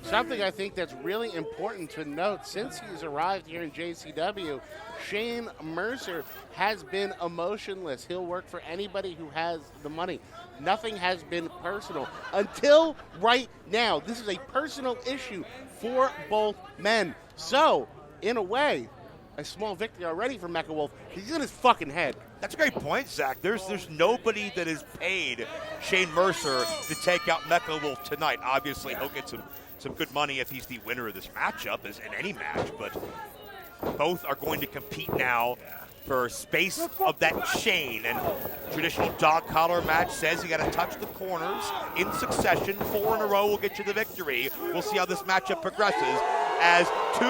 Speaker 8: Something I think that's really important to note, since he's arrived here in JCW, Shane Mercer has been emotionless. He'll work for anybody who has the money. Nothing has been personal until right now. This is a personal issue for both men. So, in a way, a small victory already for Mecha Wolf. He's in his fucking head.
Speaker 6: That's a great point, Zach. There's nobody that has paid Shane Mercer to take out Mecha Wolf tonight. Obviously, he'll get some good money if he's the winner of this matchup, as in any match, but both are going to compete now for space of that chain. And traditional dog collar match says you got to touch the corners in succession. 4 in a row will get you the victory. We'll see how this matchup progresses as 2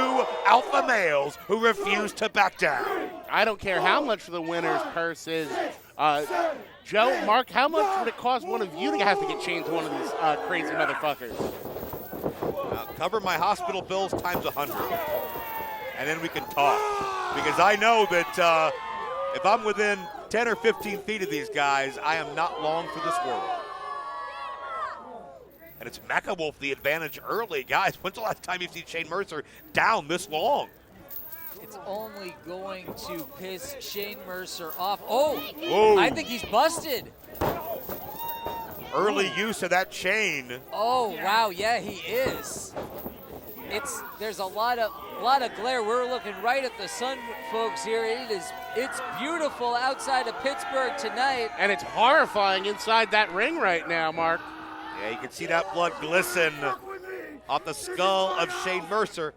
Speaker 6: alpha males who refuse to back down.
Speaker 8: I don't care how much the winner's purse is. Joe, Mark, how much would it cost one of you to have to get chained to one of these crazy motherfuckers?
Speaker 6: Cover my hospital bills times 100, and then we can talk. Because I know that if I'm within 10 or 15 feet of these guys, I am not long for this world. And it's Mecha Wolf the advantage early. Guys, when's the last time you've seen Shane Mercer down this long?
Speaker 7: It's only going to piss Shane Mercer off. Oh,
Speaker 6: Whoa.
Speaker 7: I think he's busted.
Speaker 6: Early use of that chain.
Speaker 7: Oh, wow, yeah, he is. There's a lot of glare. We're looking right at the sun, folks, here. It's beautiful outside of Pittsburgh tonight.
Speaker 8: And it's horrifying inside that ring right now, Mark.
Speaker 6: Yeah, you can see that blood glisten off the skull of Shane Mercer.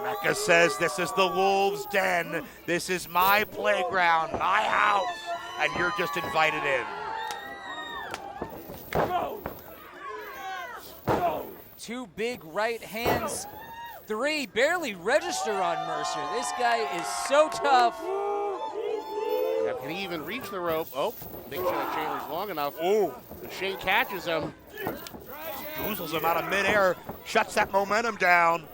Speaker 6: Mecca says this is the Wolves' den. This is my playground, my house, and you're just invited in.
Speaker 7: Two big right hands. 3 barely register on Mercer. This guy is so tough.
Speaker 8: Now, can he even reach the rope? Oh, make sure that chain was long enough. Oh, Shane catches him.
Speaker 6: Goozles him out of midair, shuts that momentum down.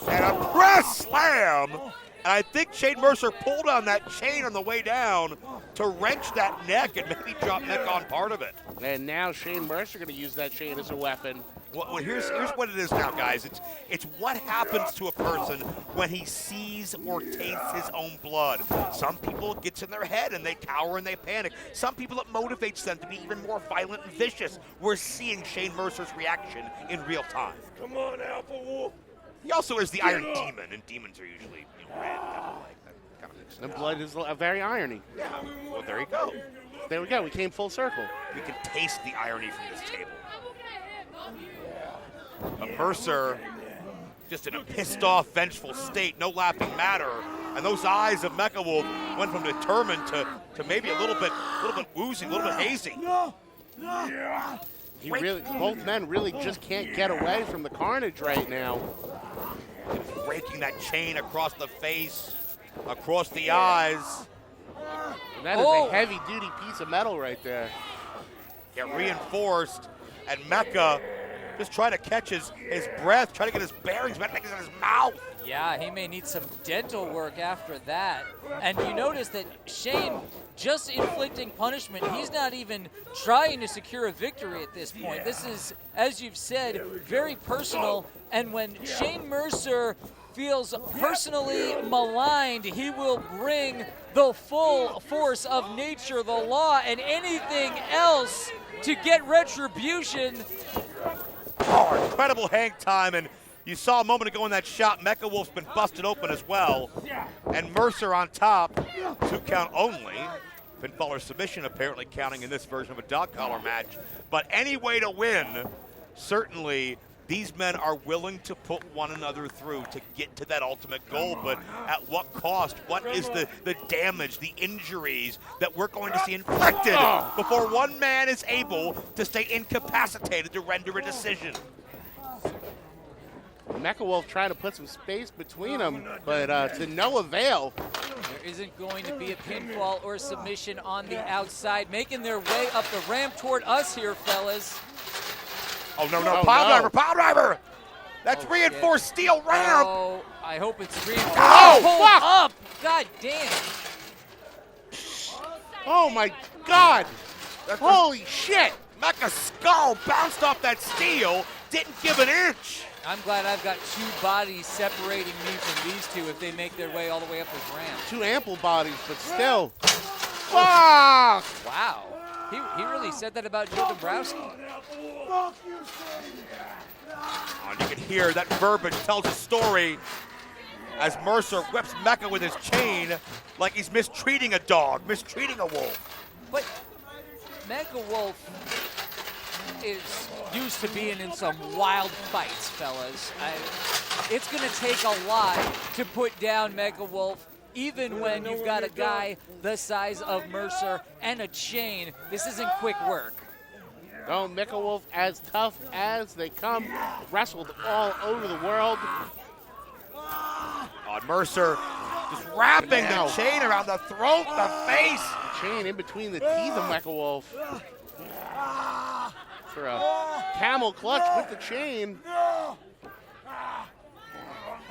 Speaker 6: And a press slam. And I think Shane Mercer pulled on that chain on the way down to wrench that neck and maybe drop neck on part of it.
Speaker 8: And now Shane Mercer going to use that chain as a weapon.
Speaker 6: Well, here's what it is now, guys. It's what happens to a person when he sees or tastes his own blood. Some people it gets in their head and they cower and they panic. Some people it motivates them to be even more violent and vicious. We're seeing Shane Mercer's reaction in real time.
Speaker 5: Come on, Alpha Wolf.
Speaker 6: He also is the Iron Demon, and demons are usually red. Kind of makes sense.
Speaker 8: And blood is a very irony.
Speaker 6: Well, there you go.
Speaker 8: There we go. We came full circle.
Speaker 6: We can taste the irony from this table. But Mercer, just in a pissed-off, vengeful state, no laughing matter. And those eyes of Mecha Wolf went from determined to maybe a little bit woozy, a little bit hazy.
Speaker 8: Both men really just can't get away from the carnage right now.
Speaker 6: Breaking that chain across the face, across the eyes.
Speaker 8: And that is a heavy-duty piece of metal right there.
Speaker 6: Get reinforced, and Mecha just trying to catch his breath, trying to get his bearings, but things in his mouth.
Speaker 7: Yeah, he may need some dental work after that. And you notice that Shane just inflicting punishment. He's not even trying to secure a victory at this point. This is, as you've said, very personal. And when Shane Mercer feels personally maligned, he will bring the full force of nature, the law, and anything else to get retribution.
Speaker 6: Oh, incredible hang time, and you saw a moment ago in that shot, Mecha Wolf's been busted open as well. And Mercer on top, 2 count only. Pinfall or submission apparently counting in this version of a dog collar match. But any way to win, certainly these men are willing to put one another through to get to that ultimate goal. But at what cost? What is the damage, the injuries that we're going to see inflicted before one man is able to stay incapacitated to render a decision?
Speaker 8: Mecha Wolf trying to put some space between them, but to no avail.
Speaker 7: There isn't going to be a pinfall or submission on the outside, making their way up the ramp toward us here, fellas.
Speaker 6: Oh, no, pile driver! That's reinforced steel ramp!
Speaker 7: Oh, I hope it's reinforced.
Speaker 8: Oh, fuck!
Speaker 7: Up! God damn.
Speaker 8: Oh, my God! Holy shit!
Speaker 6: Mecha's skull bounced off that steel, didn't give an inch.
Speaker 7: I'm glad I've got 2 bodies separating me from these 2 if they make their way all the way up this ramp.
Speaker 8: 2 ample bodies, but still. Fuck!
Speaker 7: Wow. He really said that about Joe Dombrowski.
Speaker 6: Oh, and you can hear that verbiage tells a story as Mercer whips Mecca with his chain like he's mistreating a dog, mistreating a wolf.
Speaker 7: But Mecca Wolf is used to being in some wild fights, fellas. It's going to take a lot to put down Mecca Wolf, even when you've got a guy the size of Mercer and a chain. This isn't quick work.
Speaker 8: No, Mecca Wolf, as tough as they come, wrestled all over the world.
Speaker 6: Mercer just wrapping the chain around the throat, the face.
Speaker 8: Chain in between the teeth of Mecca Wolf. For a camel clutch with the chain.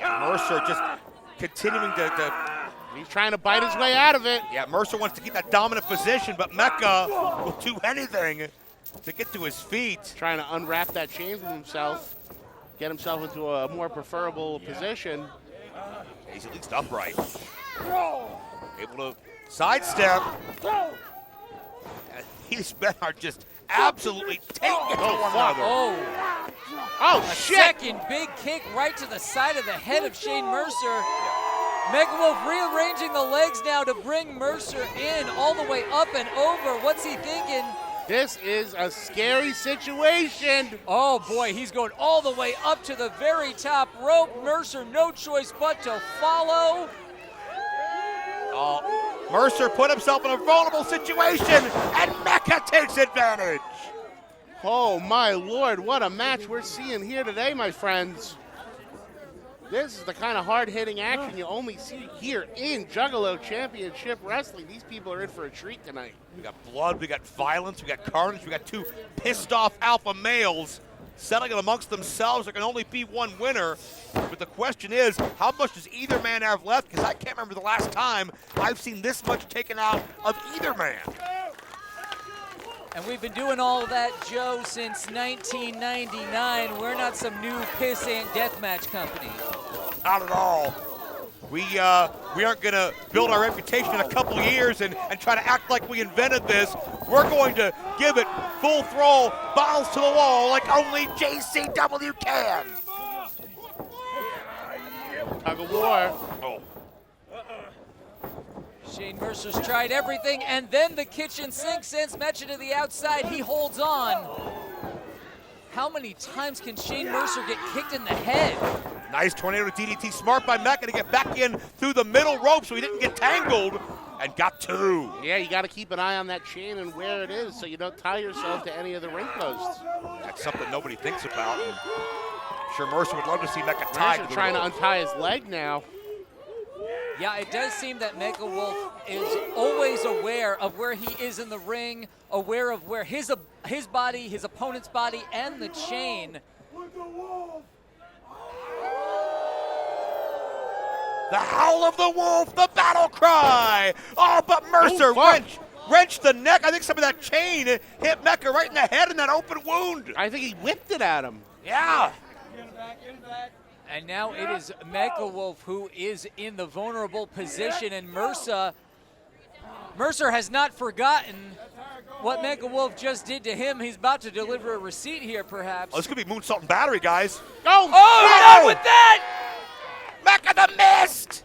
Speaker 6: Mercer just continuing to
Speaker 8: he's trying to bite his way out of it.
Speaker 6: Yeah, Mercer wants to keep that dominant position, but Mecca will do anything to get to his feet.
Speaker 8: Trying to unwrap that chain from himself, get himself into a more preferable position.
Speaker 6: He's at least upright. Able to sidestep. And these men are just absolutely taking it to one another.
Speaker 8: Oh,
Speaker 7: a
Speaker 8: shit!
Speaker 7: Second big kick right to the side of the head of Shane Mercer. Mecca Wolf rearranging the legs now to bring Mercer in all the way up and over. What's he thinking?
Speaker 8: This is a scary situation.
Speaker 7: Oh boy, he's going all the way up to the very top rope. Mercer, no choice but to follow.
Speaker 6: Mercer put himself in a vulnerable situation, and Mecca takes advantage.
Speaker 8: Oh my Lord, what a match we're seeing here today, my friends. This is the kind of hard-hitting action you only see here in Juggalo Championship Wrestling. These people are in for a treat tonight.
Speaker 6: We got blood, we got violence, we got carnage, we got two pissed-off alpha males settling it amongst themselves. There can only be one winner. But the question is, how much does either man have left? Because I can't remember the last time I've seen this much taken out of either man.
Speaker 7: And we've been doing all of that, Joe, since 1999. We're not some new pissant deathmatch company.
Speaker 6: Not at all. We aren't going to build our reputation in a couple years and try to act like we invented this. We're going to give it full throttle, balls to the wall, like only JCW can.
Speaker 8: Tug of war.
Speaker 7: Shane Mercer's tried everything, and then the kitchen sink sends Mecha to the outside. He holds on. How many times can Shane Mercer get kicked in the head?
Speaker 6: Nice tornado DDT, smart by Mecca to get back in through the middle rope so he didn't get tangled, and got two.
Speaker 8: Yeah, you got to keep an eye on that chain and where it is so you don't tie yourself to any of the ring posts.
Speaker 6: That's something nobody thinks about. And I'm sure Mercer would love to see Mecca tied.
Speaker 8: Mercer trying to untie his leg now.
Speaker 7: Yeah, it does seem that Mecca Wolf is always aware of where he is in the ring, aware of where his body, his opponent's body, and the chain.
Speaker 6: The howl of the wolf, the battle cry. Oh, but Mercer wrenched the neck. I think some of that chain hit Mecca right in the head in that open wound.
Speaker 8: I think he whipped it at him.
Speaker 6: Yeah.
Speaker 7: And now it is Mecca Wolf who is in the vulnerable position, and Mercer has not forgotten what Mecca Wolf just did to him. He's about to deliver a receipt here, perhaps.
Speaker 6: Oh, this could be moonsault and battery, guys.
Speaker 8: Oh,
Speaker 7: not with that!
Speaker 6: Mecca the missed!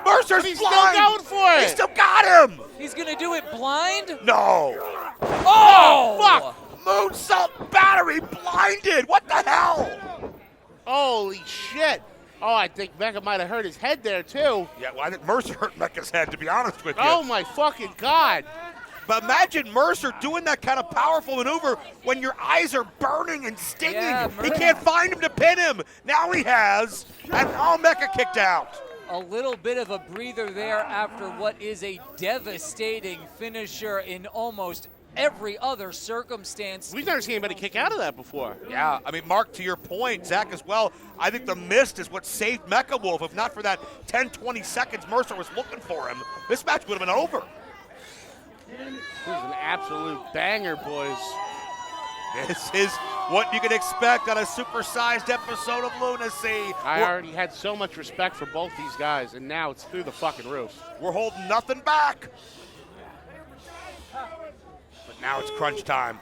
Speaker 6: Mercer's
Speaker 8: He's
Speaker 6: blind.
Speaker 8: still going for it.
Speaker 6: He still got him.
Speaker 7: He's gonna do it blind?
Speaker 6: No.
Speaker 7: Oh,
Speaker 6: fuck! Moonsault battery blinded. What the hell?
Speaker 8: Holy shit. Oh, I think Mecca might have hurt his head there, too.
Speaker 6: Yeah, well, I think Mercer hurt Mecca's head, to be honest with you.
Speaker 8: Oh, my fucking God.
Speaker 6: But imagine Mercer doing that kind of powerful maneuver when your eyes are burning and stinging.
Speaker 7: Yeah,
Speaker 6: he can't find him to pin him. Now he has. And Mecca kicked out.
Speaker 7: a little bit of a breather there after what is a devastating finisher in almost every other circumstance.
Speaker 8: We've never seen anybody kick out of that before.
Speaker 6: Yeah, I mean, Mark, to your point, Zach as well, I think the mist is what saved Mecha Wolf. If not for that 10, 20 seconds Mercer was looking for him, this match would have been over.
Speaker 8: This is an absolute banger, boys.
Speaker 6: This is what you can expect on a supersized episode of Lunacy.
Speaker 8: I already had so much respect for both these guys, and now it's through the fucking roof.
Speaker 6: We're holding nothing back. But now it's crunch time.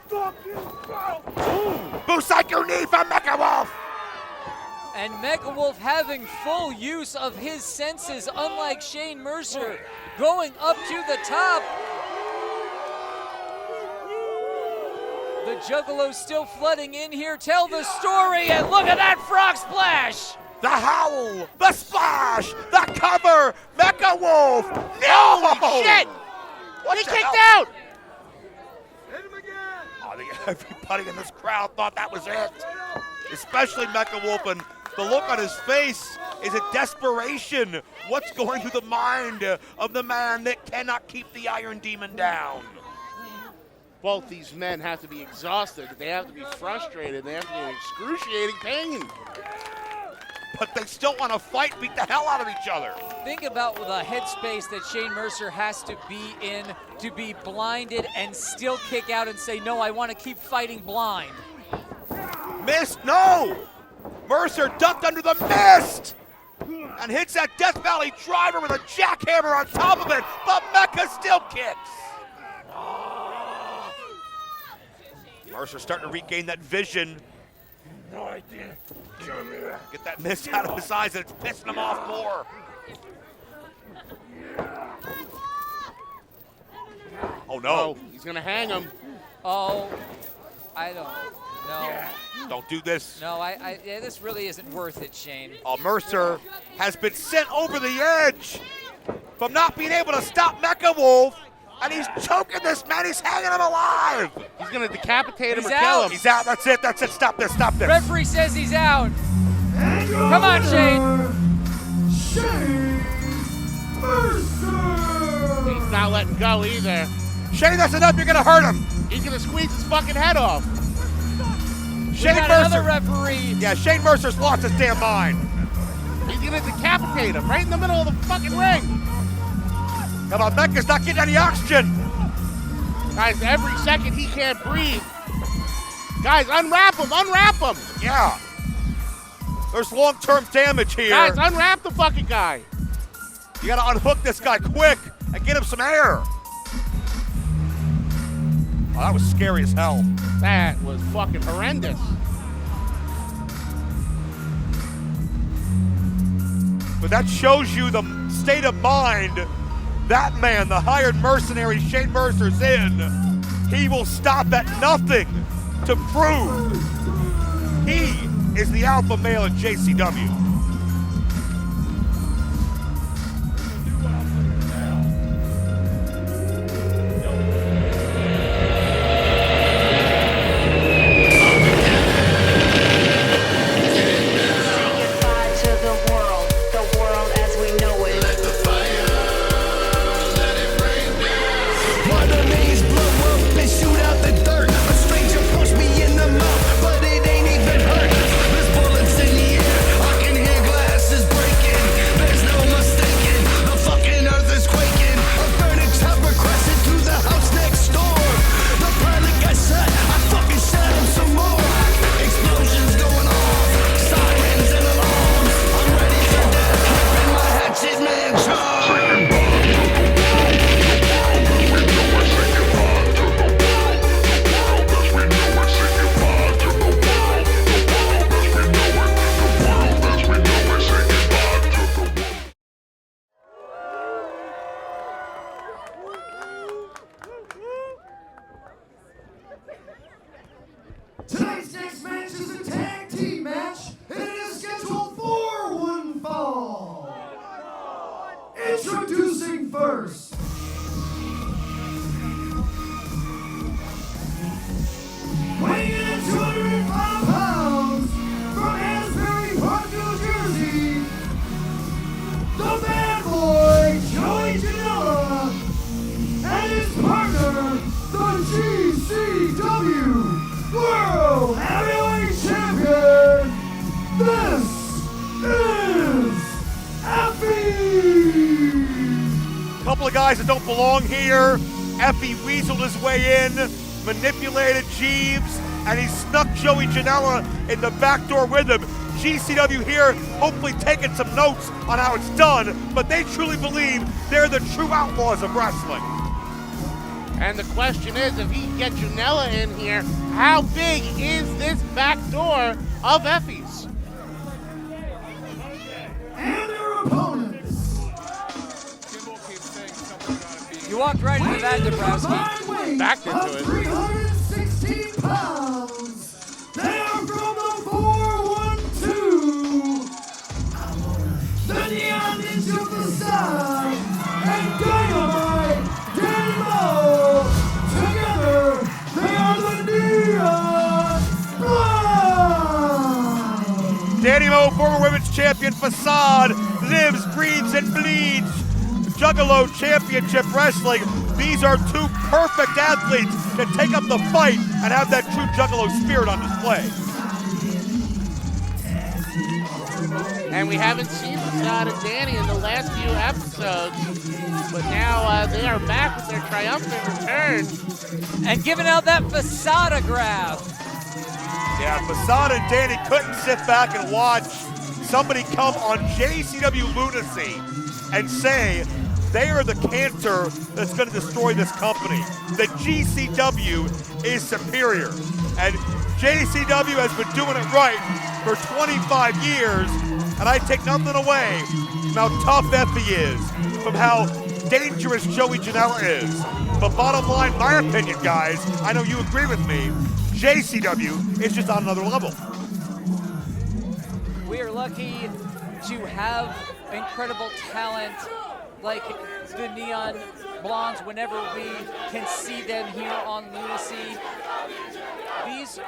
Speaker 6: Boost like your knee from Mecha Wolf!
Speaker 7: And Mecha Wolf having full use of his senses, unlike Shane Mercer, going up to the top. The Juggalo still flooding in here. Tell the story, and look at that frog splash!
Speaker 6: The howl, the splash, the cover, Mecha Wolf! No!
Speaker 8: Holy shit!
Speaker 6: What
Speaker 8: He
Speaker 6: the
Speaker 8: kicked
Speaker 6: hell?
Speaker 8: out!
Speaker 6: I think everybody in this crowd thought that was it. Especially Mecha Wolf, and the look on his face is a desperation. What's going through the mind of the man that cannot keep the Iron Demon down?
Speaker 8: Both these men have to be exhausted. They have to be frustrated. They have to be in excruciating pain.
Speaker 6: But they still want to fight, beat the hell out of each other.
Speaker 7: Think about the headspace that Shane Mercer has to be in to be blinded and still kick out and say, no, I want to keep fighting blind.
Speaker 6: Missed, no! Mercer ducked under the mist! And hits that Death Valley driver with a jackhammer on top of it, but Mecha still kicks. Mercer starting to regain that vision.
Speaker 5: No idea.
Speaker 6: Get that mist out of his eyes, and it's pissing him off more. Oh no.
Speaker 8: Oh, he's gonna hang him.
Speaker 7: Oh, I don't know.
Speaker 6: Don't do this.
Speaker 7: No, yeah, this really isn't worth it, Shane.
Speaker 6: Oh, Mercer has been sent over the edge from not being able to stop Mecha Wolf, and he's choking this man. He's hanging him alive.
Speaker 8: He's gonna decapitate him
Speaker 7: He's
Speaker 8: or kill
Speaker 7: out.
Speaker 8: him.
Speaker 6: He's out. That's it. That's it. Stop this. Stop this.
Speaker 7: Referee says he's out. Come on, Shane.
Speaker 5: Shane Mercer!
Speaker 8: He's not letting go either.
Speaker 6: Shane, that's enough. You're gonna hurt him.
Speaker 8: He's gonna squeeze his fucking head off.
Speaker 6: Shane
Speaker 7: got
Speaker 6: Mercer.
Speaker 7: another referee.
Speaker 6: Yeah, Shane Mercer's lost his damn mind.
Speaker 8: He's gonna decapitate him right in the middle of the fucking ring.
Speaker 6: Come on, Mecha's not getting any oxygen.
Speaker 8: Guys, every second he can't breathe. Guys, unwrap him, unwrap him.
Speaker 6: Yeah. There's long-term damage here.
Speaker 8: Guys, unwrap the fucking guy.
Speaker 6: You gotta unhook this guy quick and get him some air. Oh, that was scary as hell.
Speaker 8: That was fucking horrendous.
Speaker 6: But that shows you the state of mind that man, the hired mercenary Shane Mercer's in. He will stop at nothing to prove he is the alpha male at JCW.
Speaker 5: Tonight's next match is a tag team match, and it is scheduled for one fall. Introducing first, weighing in at 205 pounds, from Asbury Park, New Jersey, the bad boy, Joey Janela, and his partner, the JCW World Heavyweight Champion. This is Effie.
Speaker 6: Couple of guys that don't belong here. Effie weaseled his way in, manipulated Jeeves, and he snuck Joey Janela in the back door with him. GCW here hopefully taking some notes on how it's done, but they truly believe they're the true outlaws of wrestling.
Speaker 8: And the question is, if he can get Janela in here, how big is this back door of Effie's?
Speaker 5: And their opponents.
Speaker 7: You walked right into that, Dabrowski.
Speaker 8: Backed into it.
Speaker 5: 316 pounds. They are from the 412. The Neon Ninja Facade and Dynamite Dynamo. Together, they are the Neon Blondes.
Speaker 6: Danny Mo, former women's champion. Facade lives, breathes, and bleeds Juggalo Championship Wrestling. These are two perfect athletes to take up the fight and have that true Juggalo spirit on display.
Speaker 8: And we haven't seen Facade and Danny in the last few episodes, but now they are back with their triumphant return.
Speaker 7: And giving out that Facade-graph.
Speaker 6: Yeah, Facade and Danny couldn't sit back and watch somebody come on JCW Lunacy and say they are the cancer that's going to destroy this company. The GCW is superior. And JCW has been doing it right for 25 years, and I take nothing away from how tough Effie is, from how dangerous Joey Janela is. But bottom line, my opinion, guys, I know you agree with me, JCW is just on another level.
Speaker 7: We are lucky to have incredible talent like the Neon Blondes whenever we can see them here on Lunacy. These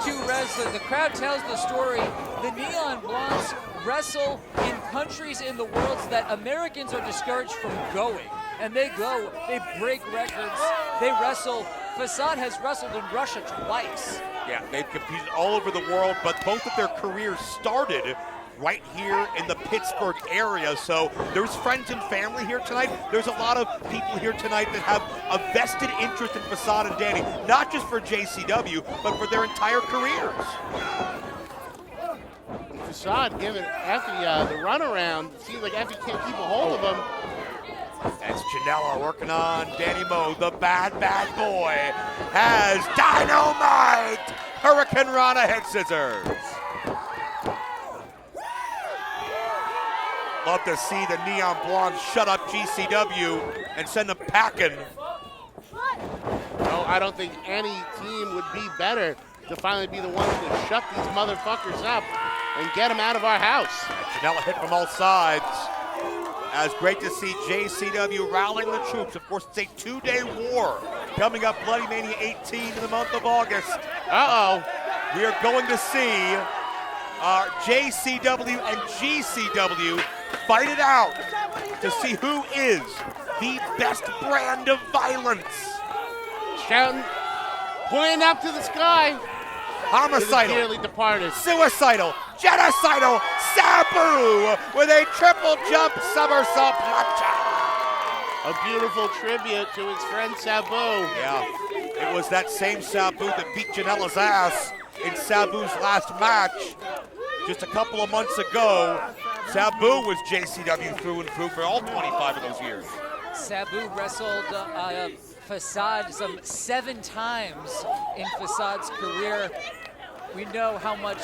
Speaker 7: two wrestlers, the crowd tells the story, the Neon Blondes wrestle in countries in the world that Americans are discouraged from going. And they go, they break records, they wrestle. Facade has wrestled in Russia twice.
Speaker 6: Yeah, they've competed all over the world, but both of their careers started right here in the Pittsburgh area. So there's friends and family here tonight. There's a lot of people here tonight that have a vested interest in Facade and Danny, not just for JCW, but for their entire careers.
Speaker 8: Facade giving Effie the runaround. Seems like Effie can't keep a hold of him.
Speaker 6: That's Janela working on Danny Mo. The bad boy has Dynamite! Hurricane Rana head scissors. Love to see the Neon Blondes shut up GCW and send them packing.
Speaker 8: No, I don't think any team would be better to finally be the ones to shut these motherfuckers up and get them out of our house.
Speaker 6: Janela hit from all sides. It's great to see JCW rallying the troops. Of course, it's a two-day war coming up, Bloody Mania 18 in the month of August.
Speaker 8: Uh-oh.
Speaker 6: We are going to see JCW and GCW fight it out to see who is the best brand of violence.
Speaker 8: Shouting, pointing up to the sky.
Speaker 6: Homicidal,
Speaker 8: dearly departed,
Speaker 6: suicidal, genocidal, Sabu with a triple jump somersault plancha.
Speaker 8: A beautiful tribute to his friend Sabu.
Speaker 6: Yeah, it was that same Sabu that beat Janela's ass in Sabu's last match just a couple of months ago. Sabu was JCW through and through for all 25 of those years.
Speaker 7: Sabu wrestled Facade some 7 times in Facade's career. We know how much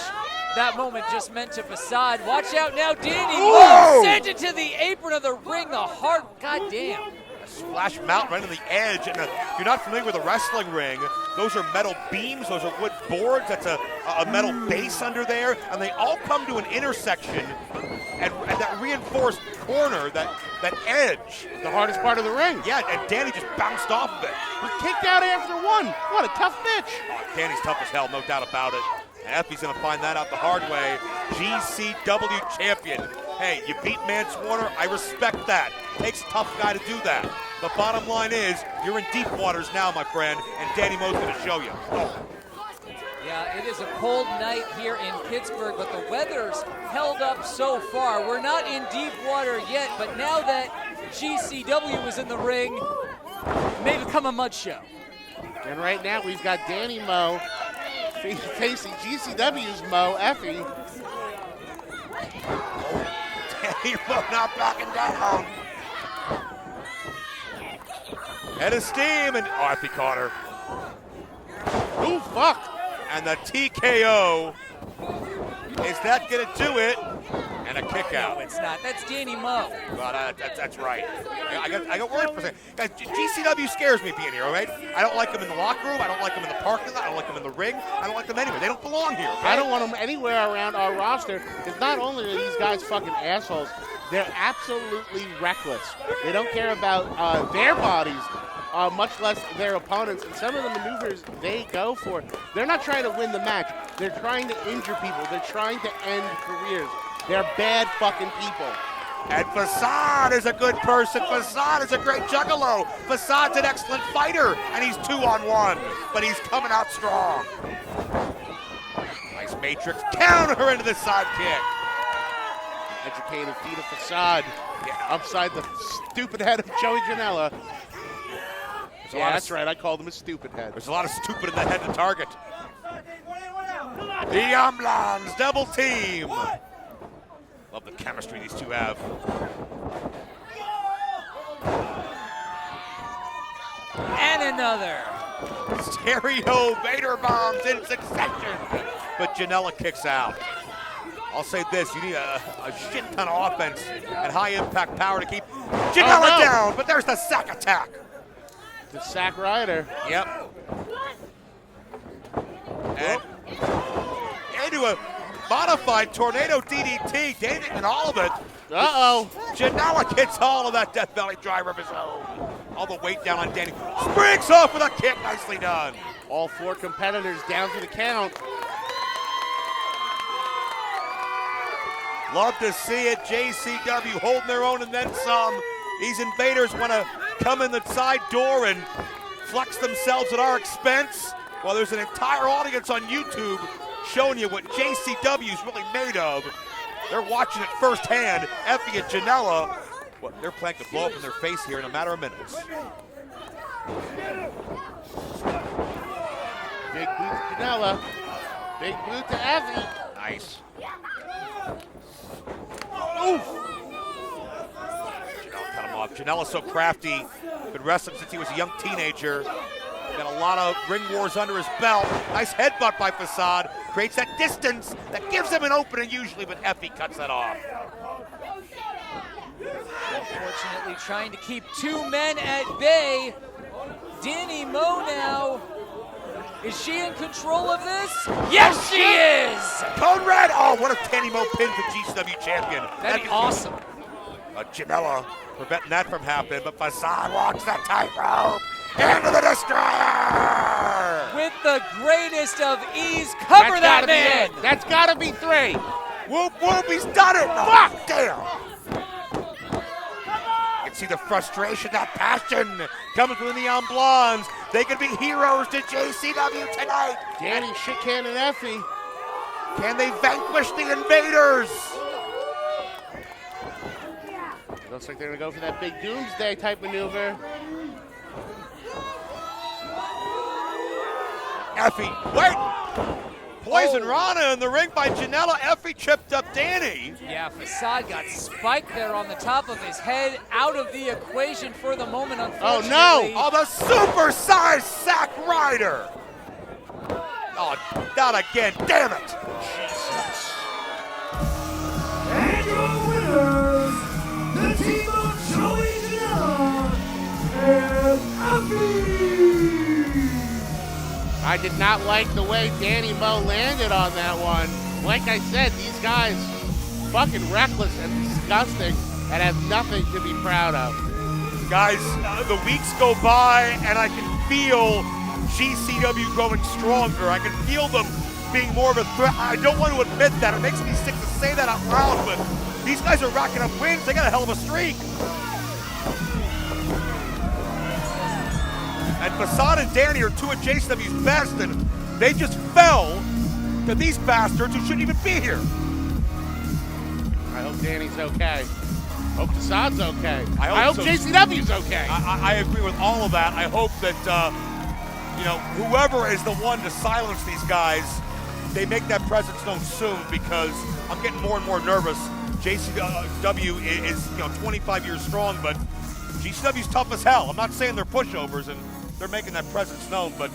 Speaker 7: that moment just meant to Facade. Watch out now, Danny Mo sent it to the apron of the ring, the heart, goddamn.
Speaker 6: Splash mount right on the edge, and if you're not familiar with a wrestling ring, those are metal beams, those are wood boards, that's a metal base under there, and they all come to an intersection, and that reinforced corner, that edge.
Speaker 8: The hardest part of the ring.
Speaker 6: Yeah, and Danny just bounced off of it.
Speaker 8: Was kicked out after 1. What a tough bitch.
Speaker 6: Oh, Danny's tough as hell, no doubt about it. And Effie's gonna find that out the hard way. GCW champion. Hey, you beat Mance Warner, I respect that. Takes a tough guy to do that. The bottom line is, you're in deep waters now, my friend, and Danny Mo's gonna show you.
Speaker 7: Yeah, it is a cold night here in Pittsburgh, but the weather's held up so far. We're not in deep water yet, but now that GCW is in the ring, it may become a mud show.
Speaker 8: And right now we've got Danny Mo facing GCW's Mo, Effie.
Speaker 6: Danny Mo not backing down. Head of steam, and oh, Effie caught her.
Speaker 8: Ooh, fuck.
Speaker 6: And the TKO. Is that gonna do it? And a kick out.
Speaker 7: No, it's not. That's Danny Moe.
Speaker 6: Well, that's right. I got worried for a second. Guys, GCW scares me being here, all right? I don't like them in the locker room. I don't like them in the parking lot. I don't like them in the ring. I don't like them anywhere. They don't belong here. Okay?
Speaker 8: I don't want them anywhere around our roster, because not only are these guys fucking assholes, they're absolutely reckless. They don't care about their bodies, much less their opponents. And some of the maneuvers they go for, they're not trying to win the match. They're trying to injure people. They're trying to end careers. They're bad fucking people.
Speaker 6: And Facade is a good person. Facade is a great juggalo. Facade's an excellent fighter, and he's 2-on-1, but he's coming out strong. Nice matrix counter into the side kick.
Speaker 8: Educated feet of Facade. Upside the stupid head of Joey Janela. Yeah, that's right. I called him a stupid head.
Speaker 6: There's a lot of stupid in the head to target. The Ambulance double team. Love the chemistry these two have.
Speaker 7: And another.
Speaker 6: Stereo Vader bombs in succession. But Janela kicks out. I'll say this, you need a shit ton of offense and high impact power to keep Janela down, but there's the sack attack.
Speaker 8: The sack rider.
Speaker 6: Yep. And into a modified tornado DDT, dating and all of it.
Speaker 8: Uh-oh.
Speaker 6: Janela gets all of that Death Valley driver of his own. All the weight down on Danny. Springs off with a kick, nicely done.
Speaker 8: All four competitors down for the count.
Speaker 6: Love to see it. JCW holding their own and then some. These invaders want to come in the side door and flex themselves at our expense. Well, there's an entire audience on YouTube showing you what JCW is really made of. They're watching it firsthand. Effie and Janela, well, they're planning to blow up in their face here in a matter of minutes.
Speaker 8: Big boot to Janela. Big boot to Effie.
Speaker 6: Nice. Oof. Janela cut him off. Janela's so crafty. Been wrestling since he was a young teenager. Got a lot of ring wars under his belt. Nice headbutt by Facade. Creates that distance that gives him an opening usually, but Effie cuts that off.
Speaker 7: Unfortunately, trying to keep two men at bay. Danny Moe now. Is she in control of this? Yes, she is!
Speaker 6: Code Red! Oh, what a Danny Moe pin for GCW champion.
Speaker 7: That'd be awesome.
Speaker 6: Janela preventing that from happening, but Facade walks the tightrope into the destroyer!
Speaker 7: With the greatest of ease, cover that man!
Speaker 8: That's gotta be three.
Speaker 6: Whoop, whoop, he's done it! No, fuck! Damn! You can see the frustration, that passion coming from the Neon Blondes. They could be heroes to JCW tonight.
Speaker 8: Danny shit-canning Effie.
Speaker 6: Can they vanquish the invaders?
Speaker 8: Looks like they're gonna go for that big doomsday type maneuver.
Speaker 6: Effie, wait! Poison Rana in the ring by Janela. Effie tripped up Danny.
Speaker 7: Yeah, Facade got spiked there on the top of his head, out of the equation for the moment, unfortunately.
Speaker 6: Oh no! Oh, the super-sized sack rider! Oh, not again, damn it! Jesus.
Speaker 5: And your winners, the team of Joey Janela and Effie!
Speaker 8: I did not like the way Danny Moe landed on that one. Like I said, these guys fucking reckless and disgusting and have nothing to be proud of.
Speaker 6: Guys, the weeks go by and I can feel GCW growing stronger. I can feel them being more of a threat. I don't want to admit that. It makes me sick to say that out loud, but these guys are racking up wins. They got a hell of a streak. And Facade and Danny are two of JCW's best, and they just fell to these bastards who shouldn't even be here.
Speaker 8: I hope Danny's okay. Hope Facade's okay.
Speaker 6: I hope
Speaker 8: so. JCW's okay.
Speaker 6: I agree with all of that. I hope that, whoever is the one to silence these guys, they make that presence known soon, because I'm getting more and more nervous. JCW is 25 years strong, but GCW's tough as hell. I'm not saying they're pushovers, and they're making that presence known, but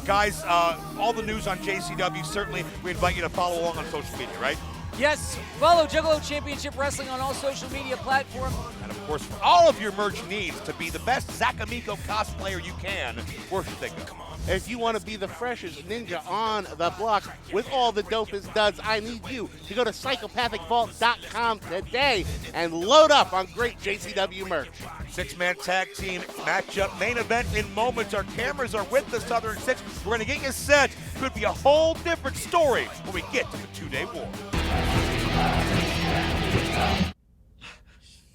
Speaker 6: guys, all the news on JCW, certainly we invite you to follow along on social media, right?
Speaker 7: Yes, follow Juggalo Championship Wrestling on all social media platforms.
Speaker 6: And of course, for all of your merch needs to be the best Zach Amico cosplayer you can, where should they go? Come on.
Speaker 8: If you want to be the freshest ninja on the block with all the dopest duds, I need you to go to psychopathicvault.com today and load up on great JCW merch.
Speaker 6: 6-man tag team matchup main event in moments. Our cameras are with the Southern Six. We're going to get you set. Could be a whole different story when we get to the 2-day war.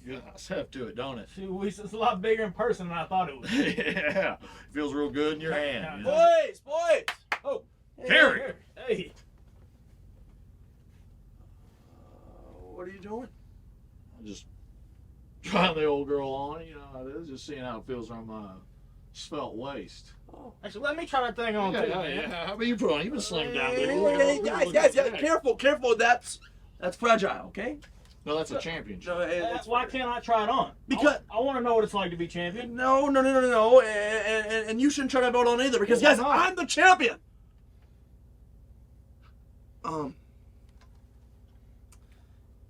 Speaker 13: You got have to it, don't it?
Speaker 14: It's a lot bigger in person than I thought it was.
Speaker 13: Yeah, feels real good in your hand. You know?
Speaker 14: Boys! Oh, hey,
Speaker 13: Terry!
Speaker 14: Hey.
Speaker 13: What are you doing? I'm just trying the old girl on, you know how it is, just seeing how it feels on my svelte waist.
Speaker 14: Oh, actually, let me try that thing on too, man.
Speaker 13: Yeah. How about you put on? You've been slimmed down, baby.
Speaker 15: Hey, guys, careful. That's fragile, okay?
Speaker 13: No, that's a championship.
Speaker 15: No,
Speaker 14: Why can't I try it on?
Speaker 15: Because
Speaker 14: I want to know what it's like to be champion.
Speaker 15: No, and you shouldn't try to vote on either because guys, I'm the champion.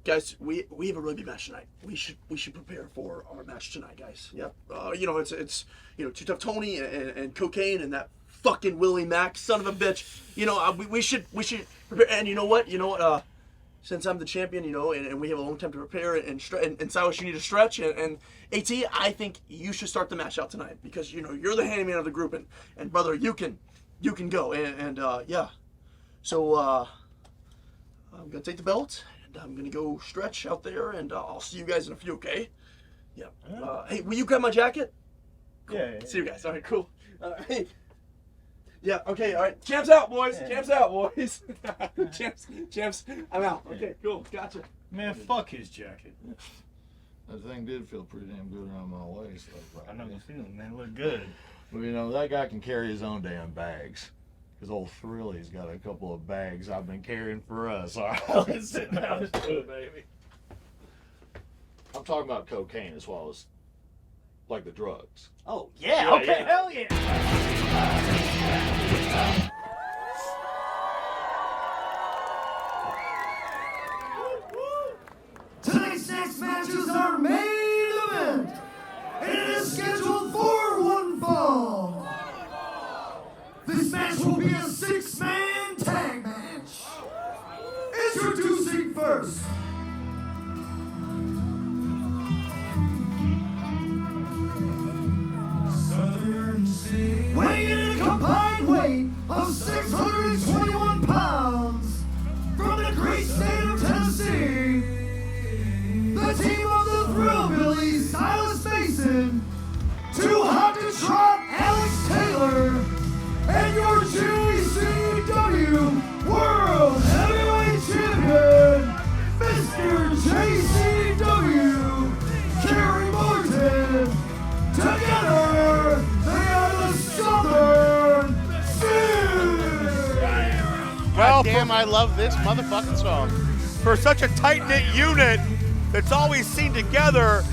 Speaker 15: Guys, we have a really big match tonight. We should prepare for our match tonight, guys. Yep. It's Too Tough Tony and Cocaine and that fucking Willie Mack son of a bitch. We should prepare. And you know what? Since I'm the champion, and we have a long time to prepare and Silas, you need to stretch and AT, I think you should start the match out tonight because you're the handyman of the group and brother, you can go and yeah. So I'm gonna take the belt and I'm gonna go stretch out there and I'll see you guys in a few, okay? Yeah. Hey, will you grab my jacket? Cool.
Speaker 14: Yeah.
Speaker 15: See you guys. All right, cool. Hey. Yeah, okay, all right. Champs out, boys. Yeah. Champs out, boys. Champs, I'm out. Okay, cool. Gotcha.
Speaker 14: Man, fuck his jacket.
Speaker 13: That thing did feel pretty damn good around my waist.
Speaker 14: I know the feeling, man. It looked good.
Speaker 13: Well, that guy can carry his own damn bags. Because old Thrilly's got a couple of bags I've been carrying for us. All right, let's sit down. Let's do it, baby. I'm talking about cocaine as well as, like, the drugs.
Speaker 14: Oh, yeah, okay,
Speaker 13: yeah.
Speaker 14: hell yeah.
Speaker 5: Tonight's next match is our main event, and it is scheduled for one fall. This match will be a 6-man tag match. Introducing first, weighing in a combined weight of 621 pounds from the great state of Tennessee, the team of the Thrillbillies, Silas Mason, Too Hot to Trot, Alex Taylor, and your JCW World Heavyweight Champion, Mr. JCW, Kerry Morton. Together, they are the Southern Six!
Speaker 6: Well,
Speaker 8: damn, I love this motherfucking song.
Speaker 6: For such a tight-knit unit that's always seen together,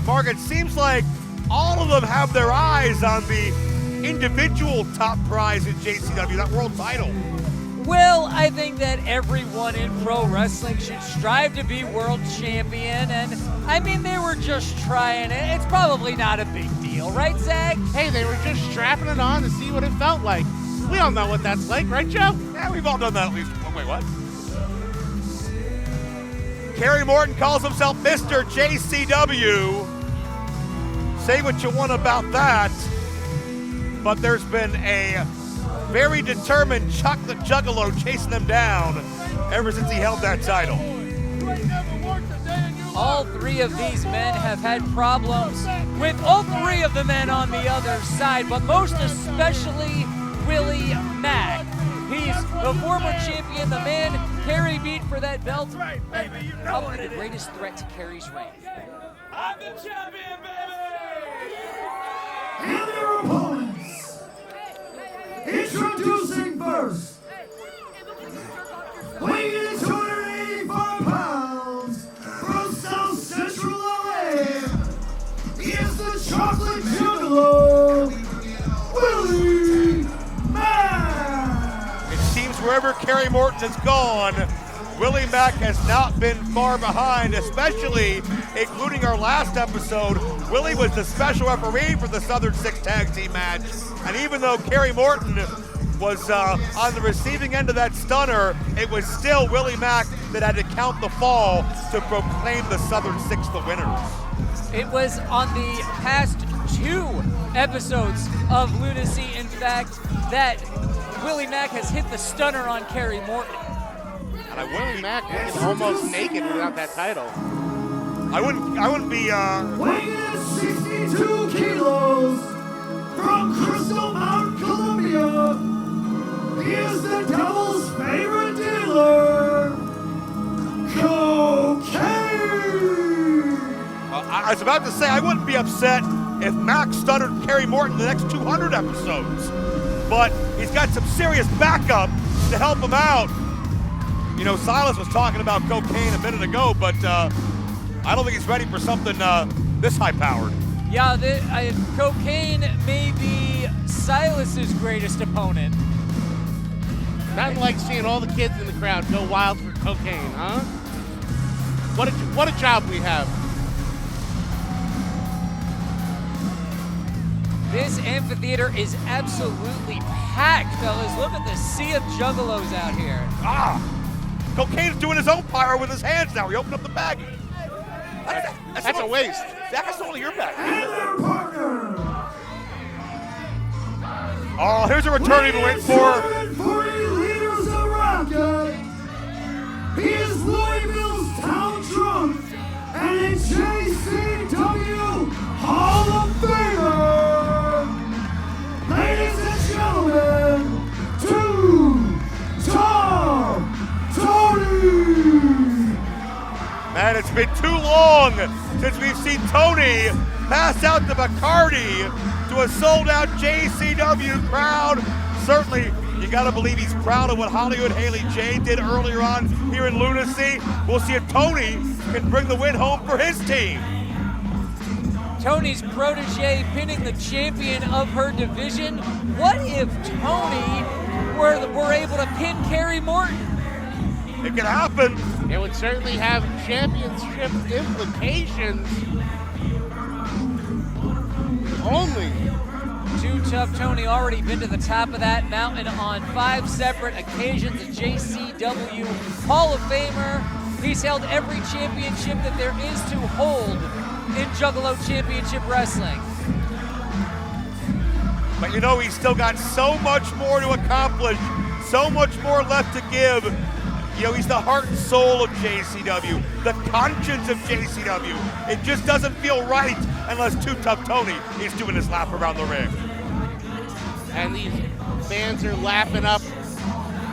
Speaker 6: Mark, it seems like all of them have their eyes on the individual top prize in JCW, that world title.
Speaker 7: Well, I think that everyone in pro wrestling should strive to be world champion, and I mean, they were just trying it. It's probably not a big deal, right, Zach?
Speaker 8: Hey, they were just strapping it on to see what it felt like. We all know what that's like, right, Joe?
Speaker 6: Yeah, we've all done that at least. Wait, what? Kerry Morton calls himself Mr. JCW. Say what you want about that, but there's been a very determined Chocolate Juggalo chasing them down ever since he held that title.
Speaker 7: All three of these men have had problems with all three of the men on the other side, but most especially Willie Mack. He's the former champion, the man Kerry beat for that belt, and probably the greatest threat to Kerry's reign.
Speaker 3: I'm the champion, baby!
Speaker 5: And their opponents. Introducing first, weighing in 285 pounds from South Central LA, he is the
Speaker 6: wherever Kerry Morton is gone, Willie Mack has not been far behind, especially including our last episode. Willie was the special referee for the Southern Six Tag Team match, and even though Kerry Morton was on the receiving end of that stunner, it was still Willie Mack that had to count the fall to proclaim the Southern Six the winners.
Speaker 7: It was on the past 2 episodes of Lunacy, in fact, that Willie Mack has hit the stunner on Kerry Morton.
Speaker 8: And Willie Mack looking almost naked without that title.
Speaker 6: I wouldn't be
Speaker 5: weighing in 62 kilos from Crystal Mountain, Columbia. He is the devil's favorite dealer, cocaine.
Speaker 6: I was about to say I wouldn't be upset if Mack stuttered Kerry Morton the next 200 episodes, but he's got some serious backup to help him out. You know, Silas was talking about cocaine a minute ago, but I don't think he's ready for something this high-powered.
Speaker 7: Yeah, cocaine may be Silas's greatest opponent.
Speaker 8: Nothing like seeing all the kids in the crowd go wild for cocaine, huh? What a job we have.
Speaker 7: This amphitheater is absolutely packed, fellas. Look at the sea of juggalos out here.
Speaker 6: Cocaine's doing his own pyro with his hands now. He opened up the bag.
Speaker 8: That's a waste.
Speaker 6: That's only your bag. Oh, here's a return we've been waiting for.
Speaker 5: 40 liters of rocket. He is Louisville's town drunk and a JCW Hall of Famer. Ladies and gentlemen, Two-Top Tony.
Speaker 6: Man, it's been too long since we've seen Tony pass out the Bacardi to a sold-out JCW crowd. Certainly, you gotta believe he's proud of what Hollywood Haley J did earlier on here in Lunacy. We'll see if Tony can bring the win home for his team.
Speaker 7: Tony's protege pinning the champion of her division. What if Tony were able to pin Kerry Morton?
Speaker 6: It could happen.
Speaker 8: It would certainly have championship implications. Only.
Speaker 7: Too Tough Tony already been to the top of that mountain on 5 separate occasions. A JCW Hall of Famer. He's held every championship that there is to hold in Juggalo Championship Wrestling.
Speaker 6: But you know, he's still got so much more to accomplish, so much more left to give. You know, he's the heart and soul of JCW, the conscience of JCW. It just doesn't feel right unless Too Tough Tony is doing his lap around the ring.
Speaker 8: And these fans are lapping up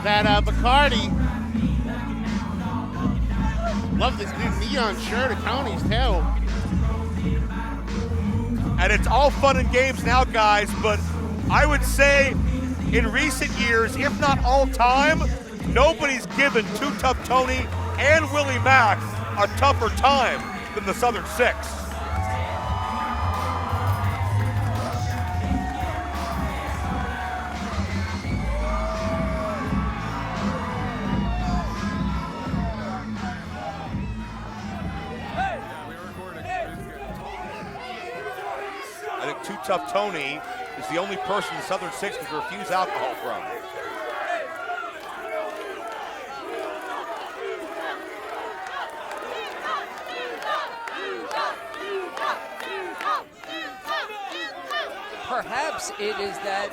Speaker 8: that Bacardi. Love this new neon shirt of Tony's too.
Speaker 6: And it's all fun and games now, guys, but I would say in recent years, if not all time, nobody's given Too Tough Tony and Willie Mack a tougher time than the Southern Six. I think Too Tough Tony is the only person the Southern Six can refuse alcohol from.
Speaker 7: Perhaps it is that